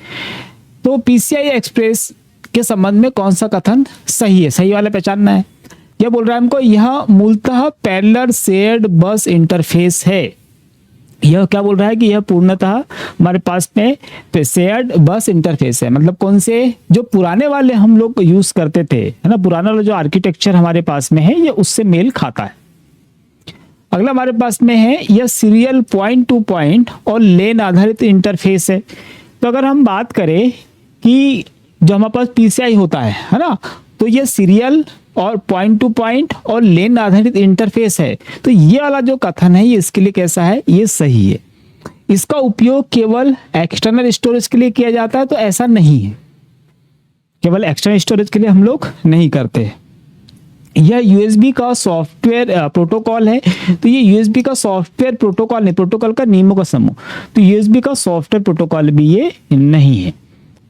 तो PCI एक्सप्रेस के संबंध में कौन सा कथन सही है, सही वाला पहचानना है। क्या बोल रहा है हमको, यह मूलतः पैरेलल शेयर्ड बस इंटरफेस है। यह क्या बोल रहा है कि यह पूर्णतः हमारे पास में शेयर्ड बस इंटरफेस है। मतलब कौन से, जो पुराने वाले हम लोग यूज करते थे, है ना, पुराना वाला जो आर्किटेक्चर हमारे पास में है, ये उससे मेल खाता है। अगला हमारे पास में है, यह सीरियल पॉइंट टू पॉइंट और लेन आधारित इंटरफेस है। तो अगर हम बात करें कि जो हमारे पास पीसीआई होता है ना, तो ये सीरियल और पॉइंट टू पॉइंट और लेन आधारित इंटरफेस है। तो ये वाला जो कथन है ये इसके लिए कैसा है, ये सही है। इसका उपयोग केवल एक्सटर्नल स्टोरेज के लिए किया जाता है, तो ऐसा नहीं है, केवल एक्सटर्नल स्टोरेज के लिए हम लोग नहीं करते। यह यूएसबी का सॉफ्टवेयर प्रोटोकॉल है। तो ये यूएसबी का सॉफ्टवेयर प्रोटोकॉल नहीं, प्रोटोकॉल का नियमों का समूह। तो यूएसबी का सॉफ्टवेयर प्रोटोकॉल भी ये नहीं है।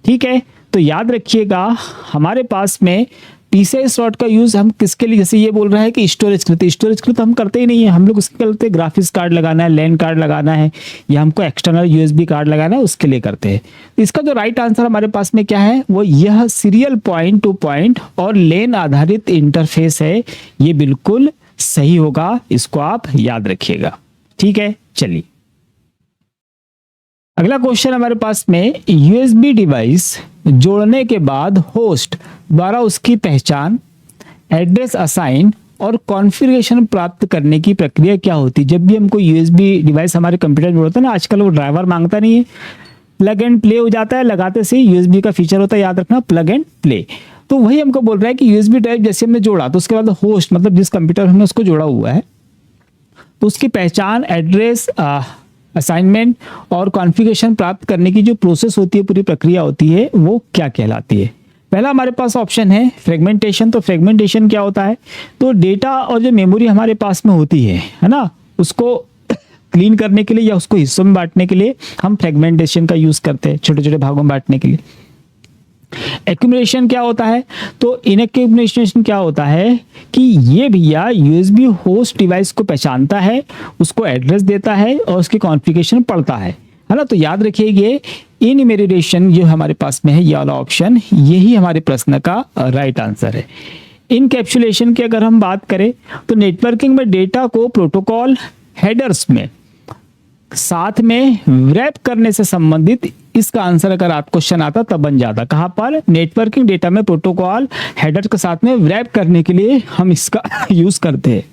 ठीक है, तो याद रखिएगा हमारे पास में पीसीआई स्लॉट का यूज हम किसके लिए, जैसे ये बोल रहा है कि स्टोरेज के लिए, स्टोरेज के लिए तो हम करते ही नहीं है। हम लोग उसके करते ग्राफिक्स कार्ड लगाना है, लैन कार्ड लगाना है, या हमको एक्सटर्नल यूएसबी कार्ड लगाना है, उसके लिए करते हैं। इसका जो राइट आंसर हमारे पास में क्या है, वो यह सीरियल पॉइंट टू पॉइंट और लेन आधारित इंटरफेस है। ये बिल्कुल सही होगा, इसको आप याद रखिएगा। ठीक है, चलिए अगला क्वेश्चन हमारे पास में, यूएसबी डिवाइस जोड़ने के बाद होस्ट द्वारा उसकी पहचान, एड्रेस असाइन और कॉन्फ़िगरेशन प्राप्त करने की प्रक्रिया क्या होती है। जब भी हमको यूएसबी डिवाइस हमारे कंप्यूटर में जोड़ता है ना, आजकल वो ड्राइवर मांगता नहीं है, प्लग एंड प्ले हो जाता है, लगाते से यूएसबी का फीचर होता है, याद रखना, प्लग एंड प्ले। तो वही हमको बोल रहा है कि यूएसबी ड्राइव जैसे हमने जोड़ा, तो उसके बाद होस्ट मतलब जिस कंप्यूटर हमने उसको जोड़ा हुआ है, तो उसकी पहचान, एड्रेस असाइनमेंट और कॉन्फ़िगरेशन प्राप्त करने की जो प्रोसेस होती है, पूरी प्रक्रिया होती है, वो क्या कहलाती है। पहला हमारे पास ऑप्शन है फ्रेगमेंटेशन। तो फ्रेगमेंटेशन क्या होता है, तो डेटा और जो मेमोरी हमारे पास में होती है ना, उसको क्लीन करने के लिए या उसको हिस्सों में बांटने के लिए हम फ्रेगमेंटेशन का यूज करते हैं, छोटे छोटे भागों में बांटने के लिए। एक्यूमुलेशन क्या होता है, तो इनएक्यूमुलेशन क्या होता है कि ये भैया यूएसबी होस्ट डिवाइस को पहचानता है, उसको एड्रेस देता है और उसकी कॉन्फ़िगरेशन पढ़ता है ना। तो याद रखिए ये इनमेमोरेशन जो हमारे पास में है, ये वाला ऑप्शन, यही हमारे प्रश्न का राइट आंसर है। इनकैप्सुलेशन की अगर हम बात करें, तो नेटवर्किंग में डेटा को प्रोटोकॉल हेडर्स में साथ में रैप करने से संबंधित, इसका आंसर अगर आप क्वेश्चन आता तब बन जाता। कहां पर, नेटवर्किंग डेटा में प्रोटोकॉल हेडर के साथ में रैप करने के लिए हम इसका यूज करते हैं।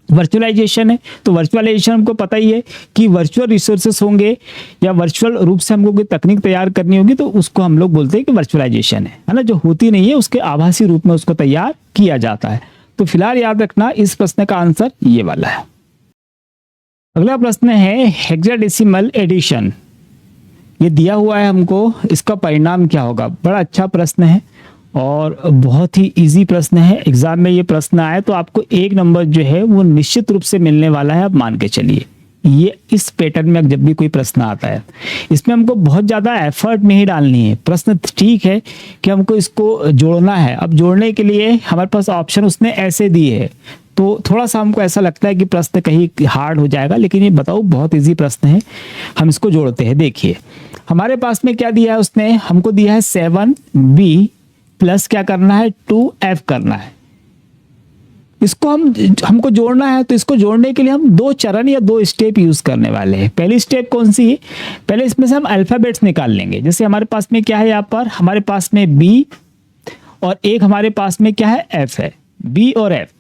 वर्चुअलाइजेशन है, तो वर्चुअलाइजेशन हमको पता ही है कि वर्चुअल रिसोर्सेस होंगे या वर्चुअल रूप से हमको कोई तकनीक तैयार करनी होगी, तो उसको हम लोग बोलते हैं कि वर्चुअलाइजेशन है ना, जो होती नहीं है उसके आभासी रूप में उसको तैयार किया जाता है। तो फिलहाल याद रखना इस प्रश्न का आंसर ये वाला है। अगला प्रश्न है हेक्साडेसिमल एडिशन, ये दिया हुआ है हमको, इसका परिणाम क्या होगा। बड़ा अच्छा प्रश्न है और बहुत ही इजी प्रश्न है। एग्जाम में ये प्रश्न आए तो आपको 1 नंबर जो है वो निश्चित रूप से मिलने वाला है, आप मान के चलिए। ये इस पैटर्न में जब भी कोई प्रश्न आता है, इसमें हमको बहुत ज़्यादा एफर्ट नहीं डालनी है। प्रश्न ठीक है कि हमको इसको जोड़ना है, अब जोड़ने के लिए हमारे पास ऑप्शन उसने ऐसे दिए है, तो थोड़ा सा हमको ऐसा लगता है कि प्रश्न कहीं हार्ड हो जाएगा, लेकिन ये बताओ बहुत इजी प्रश्न है। हम इसको जोड़ते हैं। देखिए हमारे पास में क्या दिया है, उसने हमको दिया है 7b प्लस क्या करना है, 2f करना है। इसको हमको जोड़ना है, तो इसको जोड़ने के लिए हम 2 चरण या 2 स्टेप यूज करने वाले हैं। पहली स्टेप कौन सी है, पहले इसमें से हम अल्फाबेट्स निकाल लेंगे। जैसे हमारे पास में क्या है, यहाँ पर हमारे पास में b और एक हमारे पास में क्या है, f है, b और f।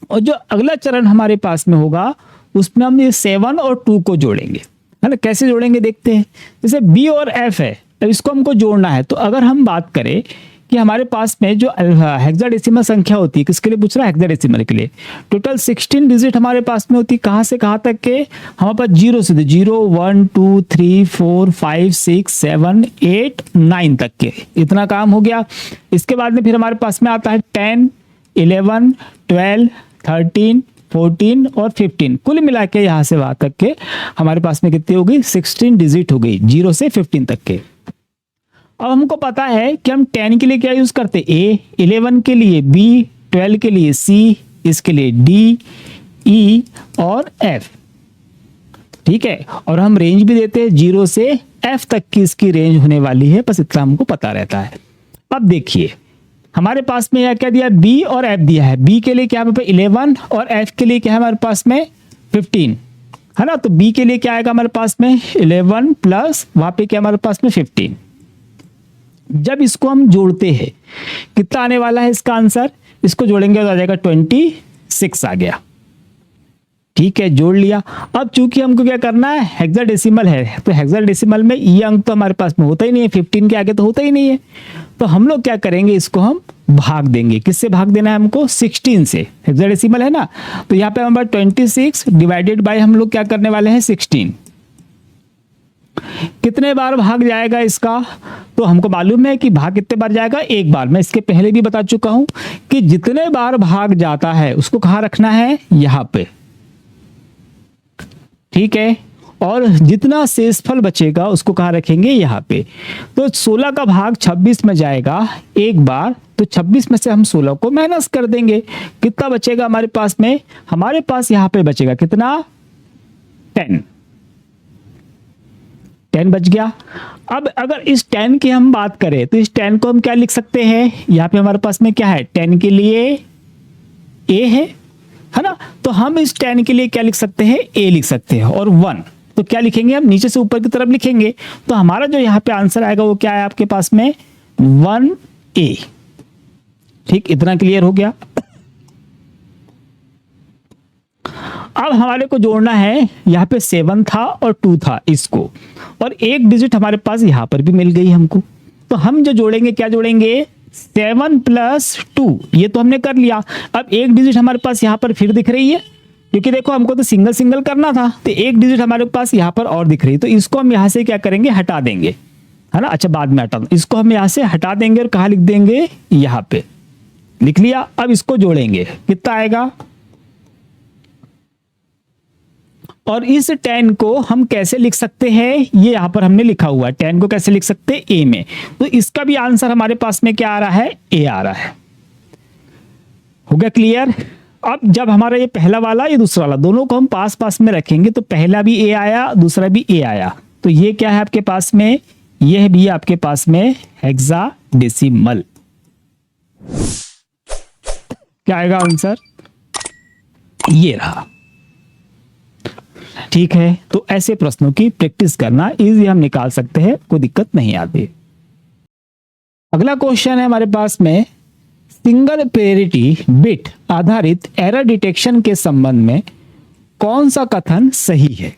और जो अगला चरण हमारे पास में होगा उसमें हम ये 7 और 2 को जोड़ेंगे, है ना। कैसे जोड़ेंगे देखते हैं। जैसे b और f है, तो इसको हमको जोड़ना है। तो अगर हम बात करें कि हमारे पास में जो हेक्साडेसिमल संख्या होती है, किसके लिए पूछ रहा है, हेक्साडेसिमल के लिए, टोटल 16 डिजिट हमारे पास में होती है। कहाँ से कहाँ तक के, हमारे पास 0 से 0 1 2 3 4 5 6 7 8 9 तक के, इतना काम हो गया। इसके बाद में फिर हमारे पास में आता है 10 11 12 13 14 और 15, कुल मिला के यहाँ से वहां तक के हमारे पास में कितनी हो गई, 16 डिजिट हो गई, 0 से 15 तक के। अब हमको पता है कि हम 10 के लिए क्या यूज करते, A, 11 के लिए B, 12 के लिए C, इसके लिए D, E और F। ठीक है, और हम रेंज भी देते हैं 0 से F तक की इसकी रेंज होने वाली है, बस इतना हमको पता रहता है। अब देखिए हमारे पास में यह क्या दिया, बी और एफ दिया है। बी के लिए क्या है 11 और एफ के लिए क्या है हमारे पास में 15 है ना। तो बी के लिए क्या आएगा हमारे पास में 11 प्लस वहां पे क्या हमारे पास में 15। जब इसको हम जोड़ते हैं कितना आने वाला है इसका आंसर, इसको जोड़ेंगे तो आ जाएगा 26 आ गया। ठीक है, जोड़ लिया। अब चूंकि हमको क्या करना है, हेक्साडेसिमल है, तो हेक्साडेसिमल में ये अंक तो हमारे पास में होता ही नहीं है, 15 के आगे तो होता ही नहीं है। तो हम लोग क्या करेंगे, इसको हम भाग देंगे। किससे भाग देना है हमको, 16 से। हेक्साडेसिमल है ना, तो यहाँ पे हमारे 26 डिवाइडेड बाय हम लोग क्या करने वाले हैं 16। कितने बार भाग जाएगा इसका, तो हमको मालूम है कि भाग कितने बार जाएगा, एक बार। मैं इसके पहले भी बता चुका हूं कि जितने बार भाग जाता है उसको कहाँ रखना है, यहां पे। ठीक है, और जितना शेषफल बचेगा उसको कहाँ रखेंगे, यहाँ पे। तो 16 का भाग 26 में जाएगा एक बार, तो 26 में से हम 16 को माइनस कर देंगे। कितना बचेगा हमारे पास में, हमारे पास यहाँ पे बचेगा कितना 10 बच गया। अब अगर इस 10 की हम बात करें तो इस 10 को हम क्या लिख सकते हैं, यहाँ पे हमारे पास में क्या है 10 के लिए a है ना। तो हम इस 10 के लिए क्या लिख सकते हैं, a लिख सकते हैं। और 1 तो क्या लिखेंगे हम, नीचे से ऊपर की तरफ लिखेंगे। तो हमारा जो यहाँ पे आंसर आएगा वो क्या है आपके पास में 1a। ठीक, इतना क्लियर हो गया। अब हमारे को जोड़ना है, यहाँ पे 7 था और 2 था इसको, और एक डिजिट हमारे पास यहाँ पर भी मिल गई हमको। तो हम जो जोड़ेंगे, क्या जोड़ेंगे 7 प्लस 2, ये तो हमने कर लिया। अब एक डिजिट हमारे पास यहाँ पर फिर दिख रही है, क्योंकि देखो हमको तो सिंगल सिंगल करना था, तो एक डिजिट हमारे पास यहाँ पर और दिख रही है। तो इसको हम यहाँ से क्या करेंगे, हटा देंगे, है ना। अच्छा, बाद में हटा दो, इसको हम यहाँ से हटा देंगे और कहाँ लिख देंगे, यहाँ पे लिख लिया। अब इसको जोड़ेंगे, कितना आएगा, और इस 10 को हम कैसे लिख सकते हैं, ये यहां पर हमने लिखा हुआ है। 10 को कैसे लिख सकते हैं, a में। तो इसका भी आंसर हमारे पास में क्या आ रहा है, a आ रहा है। हो गया क्लियर। अब जब हमारा ये पहला वाला ये दूसरा वाला दोनों को हम पास पास में रखेंगे तो पहला भी a आया, दूसरा भी a आया। तो ये क्या है आपके पास में, यह भी आपके पास में हेक्साडेसिमल। क्या आएगा आंसर, ये रहा। ठीक है, तो ऐसे प्रश्नों की प्रैक्टिस करना इजी हम निकाल सकते हैं, कोई दिक्कत नहीं आती। अगला क्वेश्चन है हमारे पास में, सिंगल प्रायोरिटी बिट आधारित एरर डिटेक्शन के संबंध में कौन सा कथन सही है।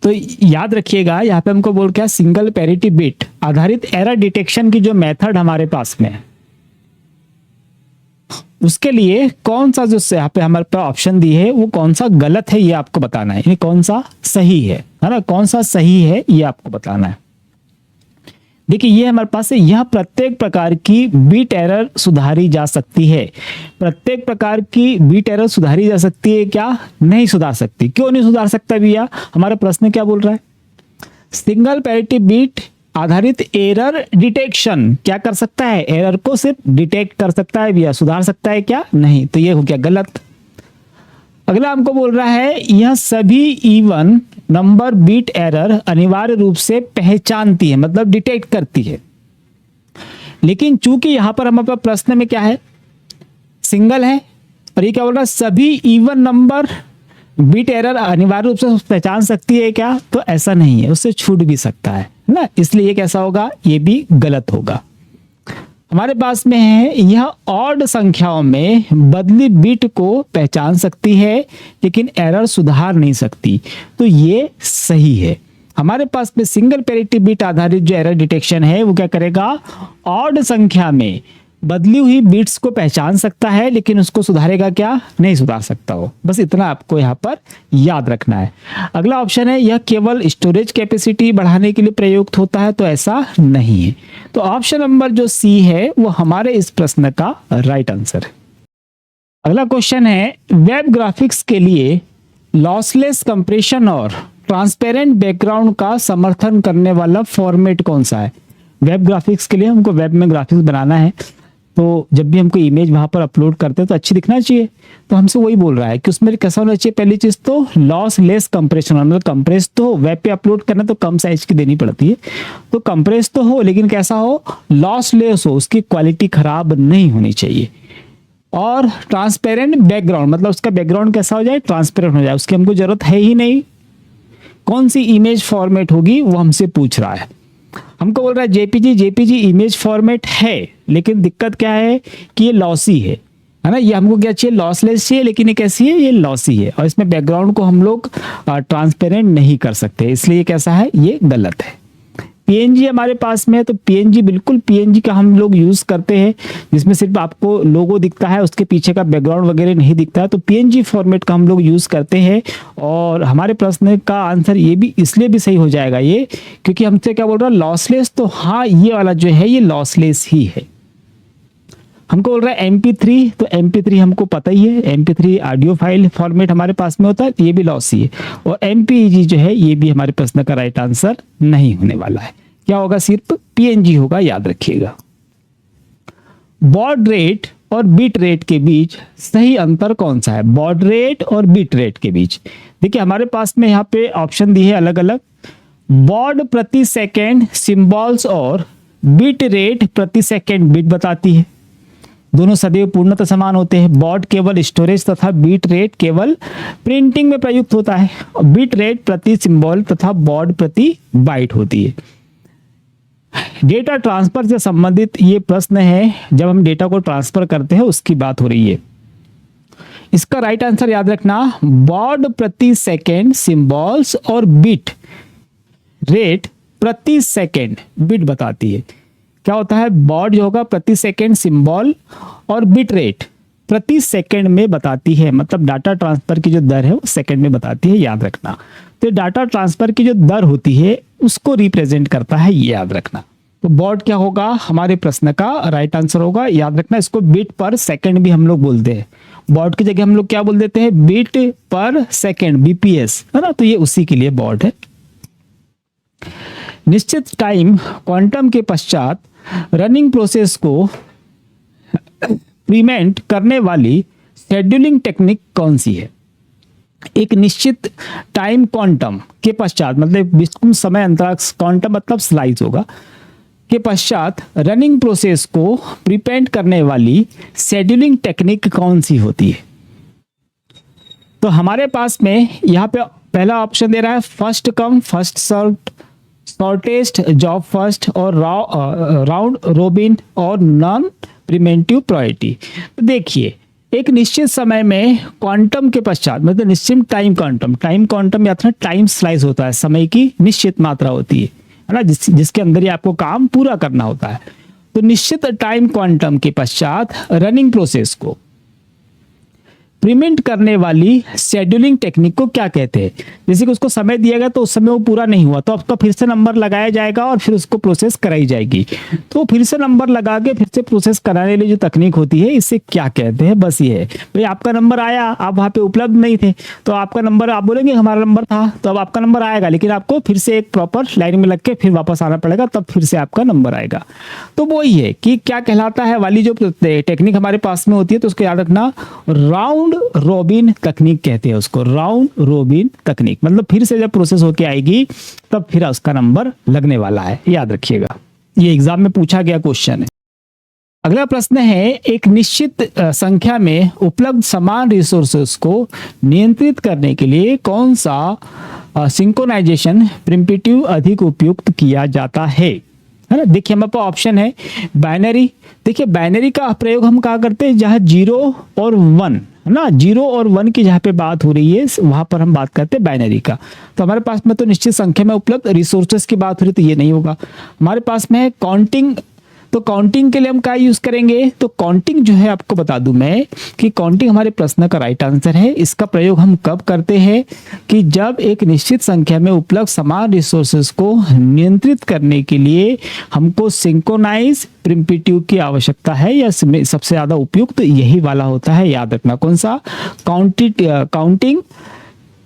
तो याद रखिएगा, यहाँ पे हमको बोल क्या, सिंगल प्रायोरिटी बिट आधारित एरर डिटेक्शन की जो मेथड हमारे पास में है उसके लिए कौन सा जो यहाँ पे हमारे पास ऑप्शन दी है वो कौन सा गलत है ये आपको बताना है, कौन सा सही है ना, कौन सा सही है ये आपको बताना है। देखिए ये हमारे पास है, यह प्रत्येक प्रकार की बीट एरर सुधारी जा सकती है। प्रत्येक प्रकार की बीट एरर सुधारी जा सकती है क्या, नहीं सुधार सकती। क्यों नहीं सुधार सकता भैया, हमारा प्रश्न क्या बोल रहा है, सिंगल पैरिटी बीट आधारित एरर डिटेक्शन क्या कर सकता है, एरर को सिर्फ डिटेक्ट कर सकता है भैया, सुधार सकता है क्या, नहीं। तो ये हो गया गलत। अगला हमको बोल रहा है, यह सभी इवन नंबर बीट एरर अनिवार्य रूप से पहचानती है, मतलब डिटेक्ट करती है। लेकिन चूंकि यहां पर हमारे पास प्रश्न में क्या है, सिंगल है, और ये क्या बोल रहा है, सभी इवन नंबर बीट एरर अनिवार्य रूप से पहचान सकती है क्या, तो ऐसा नहीं है, उससे छूट भी सकता है ना। इसलिए ये कैसा होगा, ये भी गलत होगा। हमारे पास में है, यह ऑड संख्याओं में बदली बीट को पहचान सकती है लेकिन एरर सुधार नहीं सकती, तो ये सही है। हमारे पास में सिंगल पैरिटी बीट आधारित जो एरर डिटेक्शन है वो क्या करेगा, ऑड संख्या में बदली हुई बीट्स को पहचान सकता है लेकिन उसको सुधारेगा क्या, नहीं सुधार सकता हो। बस इतना आपको यहाँ पर याद रखना है। अगला ऑप्शन है, यह केवल स्टोरेज कैपेसिटी बढ़ाने के लिए प्रयुक्त होता है, तो ऐसा नहीं है। तो ऑप्शन नंबर जो सी है वो हमारे इस प्रश्न का राइट आंसर है। अगला क्वेश्चन है, वेब ग्राफिक्स के लिए लॉसलेस कंप्रेशन और ट्रांसपेरेंट बैकग्राउंड का समर्थन करने वाला फॉर्मेट कौन सा है। वेब ग्राफिक्स के लिए हमको वेब में ग्राफिक्स बनाना है तो जब भी हमको इमेज वहां पर अपलोड करते हैं तो अच्छी दिखना चाहिए। तो हमसे वही बोल रहा है कि उसमें कैसा होना चाहिए, पहली चीज तो लॉस लेस कंप्रेशन, मतलब कंप्रेस तो वेब पे अपलोड करना तो कम साइज की देनी पड़ती है, तो कंप्रेस तो हो लेकिन कैसा हो, लॉस लेस हो, उसकी क्वालिटी खराब नहीं होनी चाहिए। और ट्रांसपेरेंट बैकग्राउंड, मतलब उसका बैकग्राउंड कैसा हो जाए, ट्रांसपेरेंट हो जाए, उसकी हमको जरूरत है ही नहीं। कौन सी इमेज फॉर्मेट होगी वो हमसे पूछ रहा है। हमको बोल रहा है जेपीजी इमेज फॉर्मेट है, लेकिन दिक्कत क्या है कि ये लॉसी है ना। ये हमको क्या चाहिए, लॉसलेस चाहिए, लेकिन ये कैसी है, ये लॉसी है। और इसमें बैकग्राउंड को हम लोग ट्रांसपेरेंट नहीं कर सकते, इसलिए कैसा है, ये गलत है। पीएनजी हमारे पास में है, तो पीएनजी बिल्कुल पीएनजी का हम लोग यूज करते हैं, जिसमें सिर्फ आपको लोगो दिखता है, उसके पीछे का बैकग्राउंड वगैरह नहीं दिखता है, तो पीएनजी फॉर्मेट का हम लोग यूज करते हैं। और हमारे प्रश्न का आंसर ये भी इसलिए भी सही हो जाएगा ये, क्योंकि हमसे क्या बोल रहा है, लॉसलेस, तो हाँ ये वाला जो है ये लॉसलेस ही है। हमको बोल रहा है MP3, तो MP3 हमको पता ही है, MP3 ऑडियो फाइल फॉर्मेट हमारे पास में होता है, ये भी लॉसी है। और MPEG जो है ये भी हमारे प्रश्न का राइट आंसर नहीं होने वाला है। क्या होगा, सिर्फ PNG होगा, याद रखिएगा। बॉड रेट और बिट रेट के बीच सही अंतर कौन सा है, बॉड रेट और बिट रेट के बीच। देखिए हमारे पास में यहाँ पे ऑप्शन दी है अलग अलग, बॉड प्रति सेकेंड सिंबल्स और बिट रेट प्रति सेकेंड बिट बताती है। दोनों सदैव पूर्णतः समान होते हैं। बॉड केवल स्टोरेज तथा बिट रेट केवल प्रिंटिंग में प्रयुक्त होता है। बिट रेट प्रति सिंबल तथा बॉड प्रति बाइट होती है। डेटा ट्रांसफर से संबंधित ये प्रश्न है, जब हम डेटा को ट्रांसफर करते हैं उसकी बात हो रही है। इसका राइट आंसर याद रखना, बॉड प्रति सेकेंड सिंबल्स और बिट रेट प्रति सेकेंड बिट बताती है। क्या होता है, बॉड जो होगा प्रति सेकेंड सिंबल और बिट रेट प्रति सेकेंड में बताती है, मतलब डाटा ट्रांसफर की जो दर है वो सेकेंड में बताती है, याद रखना। तो डाटा ट्रांसफर की जो दर होती है उसको रिप्रेजेंट करता है, ये याद रखना। तो बॉड क्या होगा, हमारे प्रश्न का राइट आंसर होगा, याद रखना। इसको बिट पर सेकेंड भी हम लोग बोलते हैं, बॉड की जगह हम लोग क्या बोल देते हैं, बिट पर सेकेंड, BPS, है ना। तो ये उसी के लिए बॉड है। निश्चित टाइम क्वांटम के पश्चात रनिंग प्रोसेस को प्रीमेंट करने वाली शेड्यूलिंग टेक्निक कौन सी है। एक निश्चित टाइम क्वांटम के पश्चात, मतलब विषम समय अंतराल, क्वांटम मतलब स्लाइस होगा, के पश्चात रनिंग प्रोसेस को प्रीपेंट करने वाली शेड्यूलिंग टेक्निक कौन सी होती है। तो हमारे पास में यहाँ पे पहला ऑप्शन दे रहा है first come first serve, shortest job first, और राउंड रोबिन, और नॉन प्रीमेंटिव प्रायोरिटी। तो देखिए एक निश्चित समय में क्वांटम के पश्चात, मतलब निश्चित टाइम क्वांटम या फिर टाइम स्लाइस होता है, समय की निश्चित मात्रा होती है ना, जिसके अंदर ही आपको काम पूरा करना होता है। तो निश्चित टाइम क्वांटम के पश्चात रनिंग प्रोसेस को प्रीमेंट करने वाली शेड्यूलिंग टेक्निक को क्या कहते हैं। जैसे कि उसको समय दिया गया तो उस समय वो पूरा नहीं हुआ तो आपका फिर से नंबर लगाया जाएगा और फिर उसको प्रोसेस कराई जाएगी। तो फिर से नंबर लगा के फिर से प्रोसेस कराने वाली जो तकनीक होती है इसे क्या कहते हैं, बस ये है। भाई आपका नंबर आया, आप वहाँ पे उपलब्ध नहीं थे तो आपका नंबर, आप बोलेंगे हमारा नंबर था, तो अब आपका नंबर आएगा, लेकिन आपको फिर से एक प्रॉपर लाइन में लग के फिर वापस आना पड़ेगा, तब फिर से आपका नंबर आएगा। तो वो ही है कि क्या कहलाता है वाली जो टेक्निक हमारे पास में होती है, तो उसको याद रखना, राउंड रोबिन तकनीक कहते हैं उसको। राउंड रोबिन तकनीक मतलब फिर से जब प्रोसेस होके आएगी तब फिर उसका नंबर लगने वाला है, याद रखिएगा। ये एग्जाम में पूछा गया क्वेश्चन है। अगला प्रश्न है, एक निश्चित संख्या में उपलब्ध समान रिसोर्सेस को नियंत्रित करने के लिए कौन सा सिंक्रोनाइजेशन प्रिमिटिव अधिक उपयुक्त किया जाता है ना। देखिए हमारे पास ऑप्शन है बाइनरी। देखिए बाइनरी का प्रयोग हम कहाँ करते हैं, जहाँ 0 और 1 है ना, 0 और 1 की जहाँ पे बात हो रही है वहां पर हम बात करते हैं बाइनरी का। तो हमारे पास में तो निश्चित संख्या में उपलब्ध रिसोर्सेस की बात हो रही है तो ये नहीं होगा। हमारे पास में है काउंटिंग। तो काउंटिंग के लिए हम क्या यूज करेंगे, तो काउंटिंग जो है आपको बता दूं मैं कि काउंटिंग हमारे प्रश्न का राइट आंसर है। इसका प्रयोग हम कब करते हैं कि जब एक निश्चित संख्या में उपलब्ध समान रिसोर्सेज को नियंत्रित करने के लिए हमको सिंक्रोनाइज प्रिमिटिव की आवश्यकता है, या सबसे ज्यादा उपयुक्त यही वाला होता है, याद रखना। कौन सा, काउंटिंग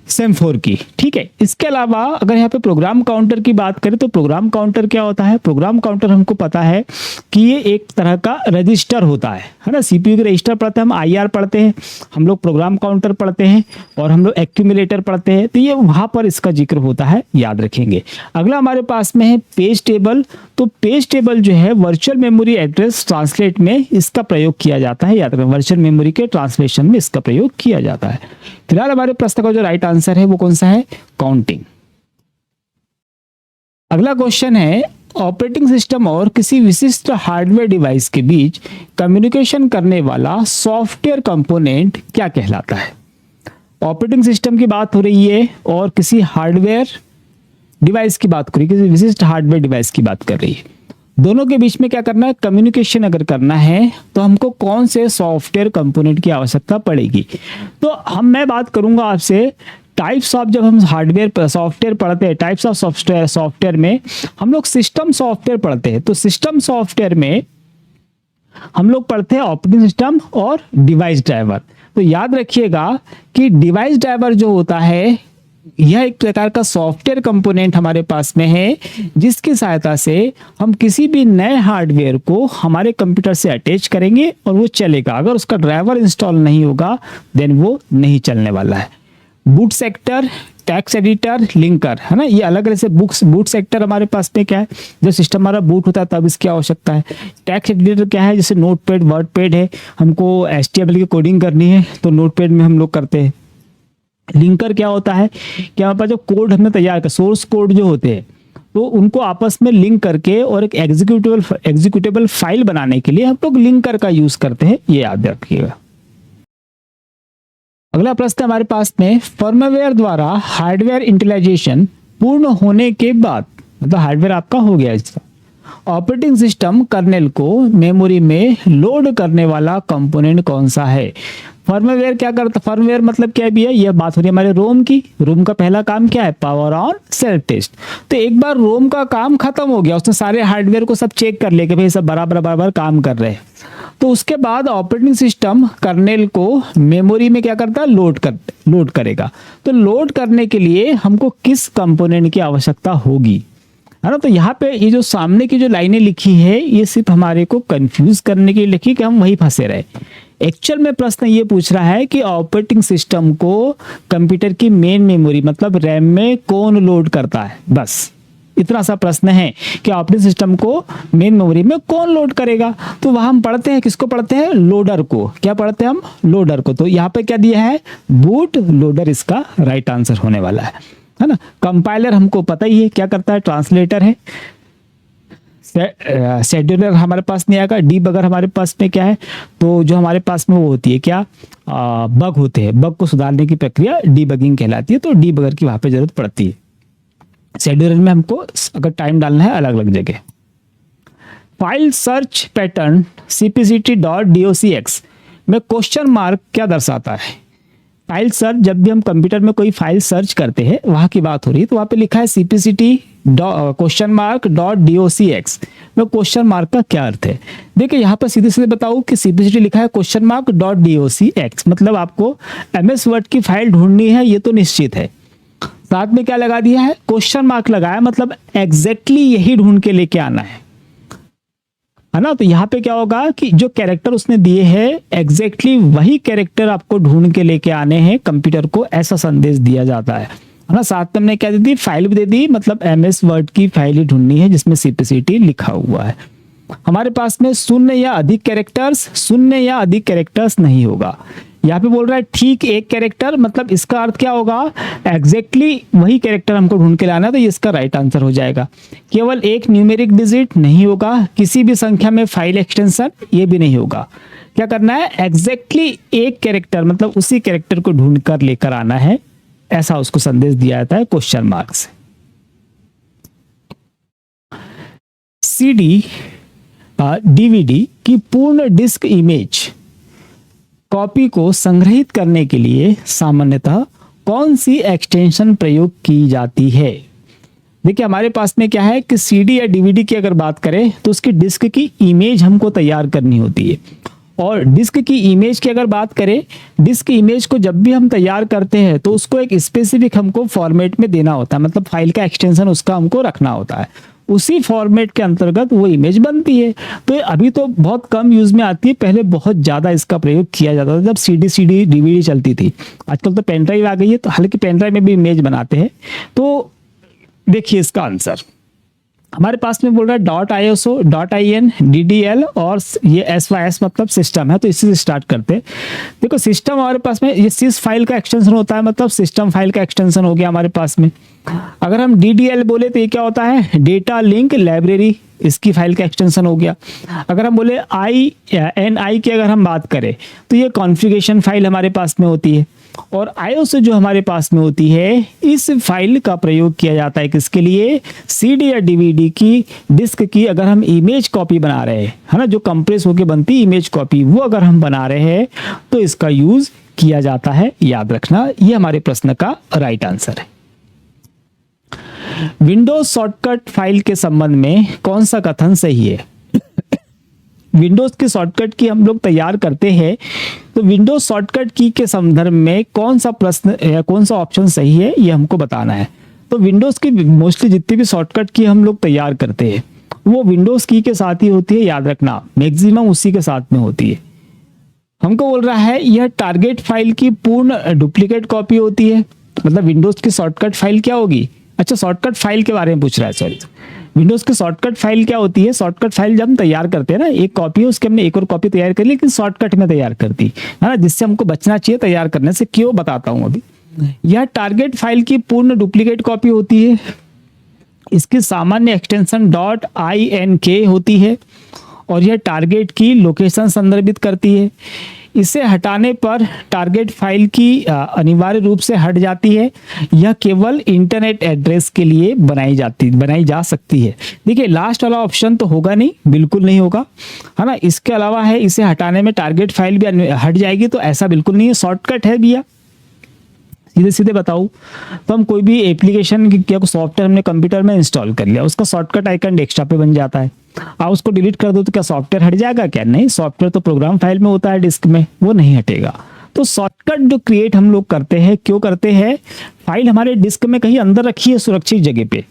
सेम 4 की, ठीक है। इसके अलावा अगर यहाँ पे प्रोग्राम काउंटर की बात करें तो प्रोग्राम काउंटर क्या होता है? प्रोग्राम काउंटर हमको पता है कि ये एक तरह का रजिस्टर होता है ना। सीपीयू के रजिस्टर पढ़ते हैं हम, आईआर पढ़ते हैं हम लोग, प्रोग्राम काउंटर पढ़ते हैं और हम लोग एक्यूमुलेटर पढ़ते हैं, तो ये वहाँ पर इसका जिक्र होता है, याद रखेंगे। अगला हमारे पास में है पेज टेबल। तो पेज टेबल जो है वर्चुअल मेमोरी एड्रेस ट्रांसलेट में इसका प्रयोग किया जाता है, याद रखें, वर्चुअल मेमोरी के ट्रांसलेशन में इसका प्रयोग किया जाता है। फिलहाल हमारे प्रश्न का जो राइट आंसर है वो कौन सा है? काउंटिंग। अगला क्वेश्चन है, ऑपरेटिंग सिस्टम और किसी विशिष्ट हार्डवेयर डिवाइस के बीच कम्युनिकेशन करने वाला सॉफ्टवेयर कंपोनेंट क्या कहलाता है? ऑपरेटिंग सिस्टम की बात हो रही है और किसी हार्डवेयर डिवाइस की बात कर रही है, किसी विशिष्ट हार्डवेयर डिवाइस की बात कर रही है। दोनों के बीच में क्या करना है? कम्युनिकेशन अगर करना है तो हमको कौन से सॉफ्टवेयर कंपोनेंट की आवश्यकता पड़ेगी? तो मैं बात करूंगा आपसे टाइप्स ऑफ, जब हम हार्डवेयर सॉफ्टवेयर पढ़ते हैं, टाइप्स ऑफ सॉफ्टवेयर में हम लोग सिस्टम सॉफ्टवेयर पढ़ते हैं। तो सिस्टम सॉफ्टवेयर में हम लोग पढ़ते हैं ऑपरेटिंग सिस्टम और डिवाइस ड्राइवर। तो याद रखिएगा कि डिवाइस ड्राइवर जो होता है यह एक प्रकार का सॉफ्टवेयर कंपोनेंट हमारे पास में है, जिसकी सहायता से हम किसी भी नए हार्डवेयर को हमारे कंप्यूटर से अटैच करेंगे और वो चलेगा। अगर उसका ड्राइवर इंस्टॉल नहीं होगा देन वो नहीं चलने वाला है। Boot sector, text editor, linker, है ना, ये अलग अलग से बूट सेक्टर हमारे पास में क्या है? जब सिस्टम हमारा बूट होता है तब इसकी आवश्यकता है। टेक्स्ट एडिटर क्या है? जैसे नोटपैड, वर्डपैड है, हमको HTML की कोडिंग करनी है तो नोटपैड में हम लोग करते हैं। लिंकर क्या होता है कि हमारे पास जो कोड हमने तैयार कर, सोर्स कोड जो होते हैं, तो उनको आपस में लिंक करके और एक एग्जीक्यूटेबल फाइल बनाने के लिए हम लोग लिंकर का यूज करते हैं, ये याद रखिएगा। अगला प्रश्न हमारे पास में, फर्मवेयर द्वारा हार्डवेयर इंटीग्रेशन पूर्ण होने के बाद, मतलब हार्डवेयर आपका हो गया, इसका ऑपरेटिंग सिस्टम कर्नेल को मेमोरी में लोड करने वाला कंपोनेंट कौन सा है? फर्मवेयर क्या करता? फर्मवेयर मतलब क्या भी है? यह बात हो रही है हमारे रोम की। रोम का पहला काम क्या है? Power on self test. तो एक बार रोम का काम खत्म हो गया, उसने सारे हार्डवेयर को सब चेक कर लिया कि भाई सब बराबर काम कर रहे हैं, तो उसके बाद ऑपरेटिंग सिस्टम कर्नेल को मेमोरी में क्या करता है? लोड करेगा। तो लोड करने के लिए हमको किस कंपोनेंट की आवश्यकता होगी, है ना। तो यहाँ पे ये जो सामने की जो लाइनें लिखी है ये सिर्फ हमारे को कंफ्यूज करने के लिए लिखी कि हम वहीं फंसे रहे। एक्चुअल में प्रश्न ये पूछ रहा है कि ऑपरेटिंग सिस्टम को कंप्यूटर की मेन मेमोरी मतलब रैम में कौन लोड करता है, बस इतना सा प्रश्न है कि ऑपरेटिंग सिस्टम को मेन मेमोरी में कौन लोड करेगा। तो वहां हम पढ़ते हैं, किसको पढ़ते हैं? लोडर को। क्या पढ़ते हैं हम? लोडर को। तो यहाँ पे क्या दिया है? बूट लोडर इसका राइट आंसर होने वाला है ना। कंपाइलर हमको पता ही है क्या करता है? ट्रांसलेटर है। शेड्यूलर हमारे पास नहीं आएगा। डीबगर हमारे पास में क्या है? तो जो हमारे पास में वो होती है क्या, बग होते हैं, बग को सुधारने की प्रक्रिया डीबगिंग कहलाती है, तो डीबगर की वहां पे जरूरत पड़ती है। शेड्यूलर में हमको अगर टाइम डालना है अलग अलग जगह। फाइल सर्च पैटर्न cpct.docx में क्वेश्चन मार्क क्या दर्शाता है? फाइल सर्च, जब भी हम कंप्यूटर में कोई फाइल सर्च करते हैं वहां की बात हो रही है, तो वहां पे लिखा है cpct.docx में क्वेश्चन मार्क का क्या अर्थ है? देखिए यहाँ पर सीधे सीधे बताऊं कि cpct लिखा है .docx, मतलब आपको MS वर्ड की फाइल ढूंढनी है, ये तो निश्चित है। साथ में क्या लगा दिया है? क्वेश्चन मार्क लगाया, मतलब एग्जैक्टली यही ढूंढ के लेके आना है ना। तो यहाँ पे क्या होगा कि जो कैरेक्टर उसने दिए हैं एग्जैक्टली वही कैरेक्टर आपको ढूंढ के लेके आने हैं कंप्यूटर को, ऐसा संदेश दिया जाता है ना। साथ में हमने क्या दे दी? फाइल भी दे दी, मतलब MS वर्ड की फाइल ही ढूंढनी है जिसमें cpct लिखा हुआ है। हमारे पास में शून्य या अधिक कैरेक्टर्स नहीं होगा। यहाँ पे बोल रहा है ठीक एक कैरेक्टर, मतलब इसका अर्थ क्या होगा? एग्जैक्टली वही कैरेक्टर हमको ढूंढ के लाना है, तो ये इसका राइट आंसर हो जाएगा। केवल एक न्यूमेरिक डिजिट नहीं होगा, किसी भी संख्या में फाइल एक्सटेंशन ये भी नहीं होगा। क्या करना है? एग्जैक्टली एक कैरेक्टर, मतलब उसी कैरेक्टर को ढूंढ कर लेकर आना है, ऐसा उसको संदेश दिया जाता है क्वेश्चन मार्क से। CD DVD की पूर्ण डिस्क इमेज कॉपी को संग्रहित करने के लिए सामान्यतः कौन सी एक्सटेंशन प्रयोग की जाती है? देखिए हमारे पास में क्या है कि CD या DVD की अगर बात करें तो उसकी डिस्क की इमेज हमको तैयार करनी होती है, और डिस्क की इमेज की अगर बात करें, डिस्क इमेज को जब भी हम तैयार करते हैं तो उसको एक स्पेसिफिक हमको फॉर्मेट में देना होता है, मतलब फाइल का एक्सटेंशन उसका हमको रखना होता है, उसी फॉर्मेट के अंतर्गत वो इमेज बनती है। तो अभी तो बहुत कम यूज में आती है, पहले बहुत ज़्यादा इसका प्रयोग किया जाता था जब सीडी डीवीडी चलती थी। आजकल तो पेन ड्राइव आ गई है, तो हालांकि पेन ड्राइव में भी इमेज बनाते हैं। तो देखिए इसका आंसर हमारे पास में बोल रहा है .iso, .in, DDL और ये SYS मतलब सिस्टम है, तो इसी से स्टार्ट करते हैं। देखो सिस्टम हमारे पास में ये sys फाइल का एक्सटेंशन होता है, मतलब सिस्टम फाइल का एक्सटेंशन हो गया हमारे पास में। अगर हम DDL बोले तो ये क्या होता है, डेटा लिंक लाइब्रेरी, इसकी फाइल का एक्सटेंशन हो गया। अगर हम बोले INI की अगर हम बात करें तो ये कॉन्फ़िगरेशन फाइल हमारे पास में होती है। और IOS जो हमारे पास में होती है, इस फाइल का प्रयोग किया जाता है किसके लिए, CD या DVD की डिस्क की अगर हम इमेज कॉपी बना रहे हैं, है ना, जो कंप्रेस होकर बनती इमेज कॉपी, वो अगर हम बना रहे हैं तो इसका यूज किया जाता है। याद रखना, ये हमारे प्रश्न का राइट आंसर है। विंडोज शॉर्टकट फाइल के संबंध में कौन सा कथन सही है? विंडोज के शॉर्टकट की हम लोग तैयार करते हैं, तो विंडोज शॉर्टकट की के संदर्भ में कौन सा प्रश्न या कौन सा ऑप्शन सही है, ये हमको बताना है। तो विंडोज की मोस्टली जितनी भी शॉर्टकट की हम लोग तैयार करते हैं वो विंडोज की के साथ ही होती है। याद रखना, मैक्सिमम उसी के साथ में होती है। हमको बोल रहा है यह टारगेट फाइल की पूर्ण डुप्लीकेट कॉपी होती है, मतलब विंडोज की शॉर्टकट फाइल क्या होगी। अच्छा, शॉर्टकट फाइल के बारे में पूछ रहा है, सॉरी। विंडोज की शॉर्टकट फाइल क्या होती है, शॉर्टकट फाइल जब हम तैयार करते हैं ना, एक कॉपी है उसके हमने एक और कॉपी तैयार कर ली, लेकिन शॉर्टकट में तैयार करती है ना, जिससे हमको बचना चाहिए तैयार करने से। क्यों बताता हूं अभी। यह टारगेट फाइल की पूर्ण डुप्लीकेट कॉपी होती है। इसकी सामान्य एक्सटेंशन .ink होती है और यह टारगेट की लोकेशन संदर्भित करती है। इसे हटाने पर टारगेट फाइल की अनिवार्य रूप से हट जाती है। यह केवल इंटरनेट एड्रेस के लिए बनाई जा सकती है। देखिए लास्ट वाला ऑप्शन तो होगा नहीं, बिल्कुल नहीं होगा, है ना। इसके अलावा है इसे हटाने में टारगेट फाइल भी हट जाएगी, तो ऐसा बिल्कुल नहीं है। शॉर्टकट है भैया, सीधे सीधे बताऊं तो हम कोई भी एप्लीकेशन या सॉफ्टवेयर हमने कंप्यूटर में इंस्टॉल कर लिया, उसका शॉर्टकट आइकन डेस्कटॉप पे बन जाता है। आप उसको डिलीट कर दो तो क्या सॉफ्टवेयर हट जाएगा क्या? नहीं, सॉफ्टवेयर तो प्रोग्राम फाइल में होता है डिस्क में, वो नहीं हटेगा। तो शॉर्टकट जो क्रिएट हम लोग करते हैं, क्यों करते हैं, फाइल हमारे डिस्क में कहीं अंदर रखी है सुरक्षित जगह पे,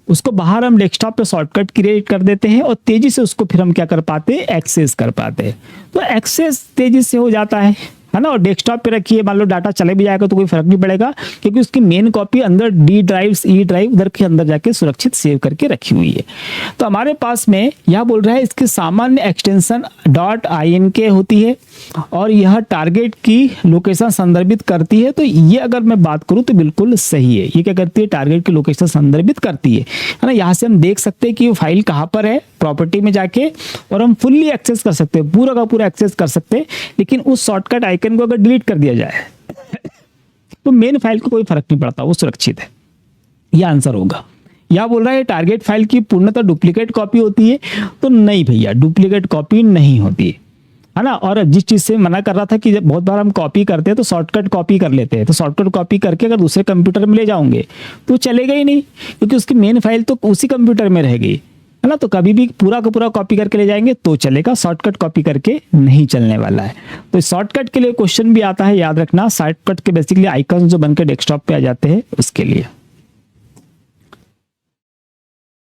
उसको बाहर हम डेस्कटॉप पे शॉर्टकट क्रिएट कर देते हैं और तेजी से उसको फिर हम क्या कर पाते हैं, एक्सेस कर पाते हैं। तो एक्सेस तेजी से हो जाता है ना। और डेस्कटॉप पे रखिए, मान लो डाटा चले भी जाएगा तो कोई फर्क नहीं पड़ेगा, क्योंकि उसकी मेन कॉपी अंदर डी ड्राइव, ई ड्राइव उधर के अंदर जाके सुरक्षित सेव करके रखी हुई है। तो हमारे पास में यह बोल रहा है इसकी सामान्य एक्सटेंशन .ink होती है और यह टारगेट की लोकेशन संदर्भित करती है। तो ये अगर मैं बात करूं तो बिल्कुल सही है। ये क्या करती है, टारगेट की लोकेशन संदर्भित करती है ना। यहाँ से हम देख सकते हैं कि वो फाइल कहाँ पर है, प्रॉपर्टी में जाके, और हम फुल्ली एक्सेस कर सकते हैं, पूरा का पूरा एक्सेस कर सकते हैं। लेकिन उस शॉर्टकट आइकन को अगर डिलीट कर दिया जाए तो मेन फाइल को कोई फर्क नहीं पड़ता, वो सुरक्षित है। यह आंसर होगा। यह बोल रहा है टारगेट फाइल की पूर्णतः डुप्लीकेट कॉपी होती है, तो नहीं भैया, डुप्लीकेट कॉपी नहीं होती है ना। और जिस चीज से मना कर रहा था कि जब बहुत बार हम कॉपी करते हैं तो शॉर्टकट कॉपी कर लेते हैं, तो शॉर्टकट कॉपी करके अगर दूसरे कंप्यूटर में ले जाओगे तो चलेगा ही नहीं, क्योंकि उसकी मेन फाइल तो उसी कंप्यूटर में रहेगी, है ना। तो कभी भी पूरा का पूरा कॉपी करके ले जाएंगे तो चलेगा, शॉर्टकट कॉपी करके नहीं चलने वाला है। तो शॉर्टकट के लिए क्वेश्चन भी आता है, याद रखना। शॉर्टकट के बेसिकली आइकन जो बनकर डेस्कटॉप पे आ जाते हैं उसके लिए।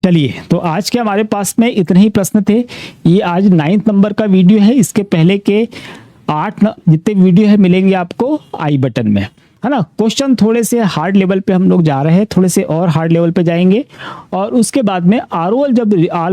चलिए, तो आज के हमारे पास में इतने ही प्रश्न थे। ये आज 9th नंबर का वीडियो है। इसके पहले के 8 जितने वीडियो है मिलेंगे आपको आई बटन में, है ना। क्वेश्चन थोड़े से हार्ड लेवल पे हम लोग जा रहे हैं, थोड़े से और हार्ड लेवल पे जाएंगे, और उसके बाद में ऑल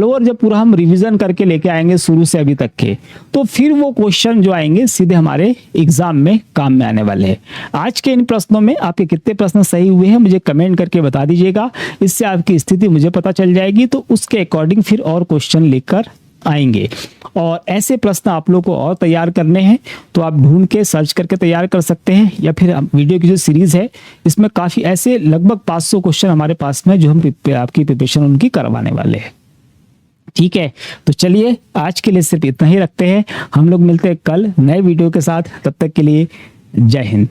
ओवर जब पूरा हम रिवीजन करके लेके आएंगे शुरू से अभी तक के, तो फिर वो क्वेश्चन जो आएंगे सीधे हमारे एग्जाम में काम में आने वाले हैं। आज के इन प्रश्नों में आपके कितने प्रश्न सही हुए हैं मुझे कमेंट करके बता दीजिएगा, इससे आपकी स्थिति मुझे पता चल जाएगी। तो उसके अकॉर्डिंग फिर और क्वेश्चन लेकर आएंगे। और ऐसे प्रश्न आप लोग को और तैयार करने हैं तो आप ढूंढ के सर्च करके तैयार कर सकते हैं, या फिर वीडियो की जो सीरीज है इसमें काफ़ी ऐसे लगभग 500 क्वेश्चन हमारे पास में जो हम आपकी प्रिपरेशन उनकी करवाने वाले हैं। ठीक है, तो चलिए आज के लिए सिर्फ इतना ही रखते हैं। हम लोग मिलते हैं कल नए वीडियो के साथ, तब तक के लिए जय हिंद।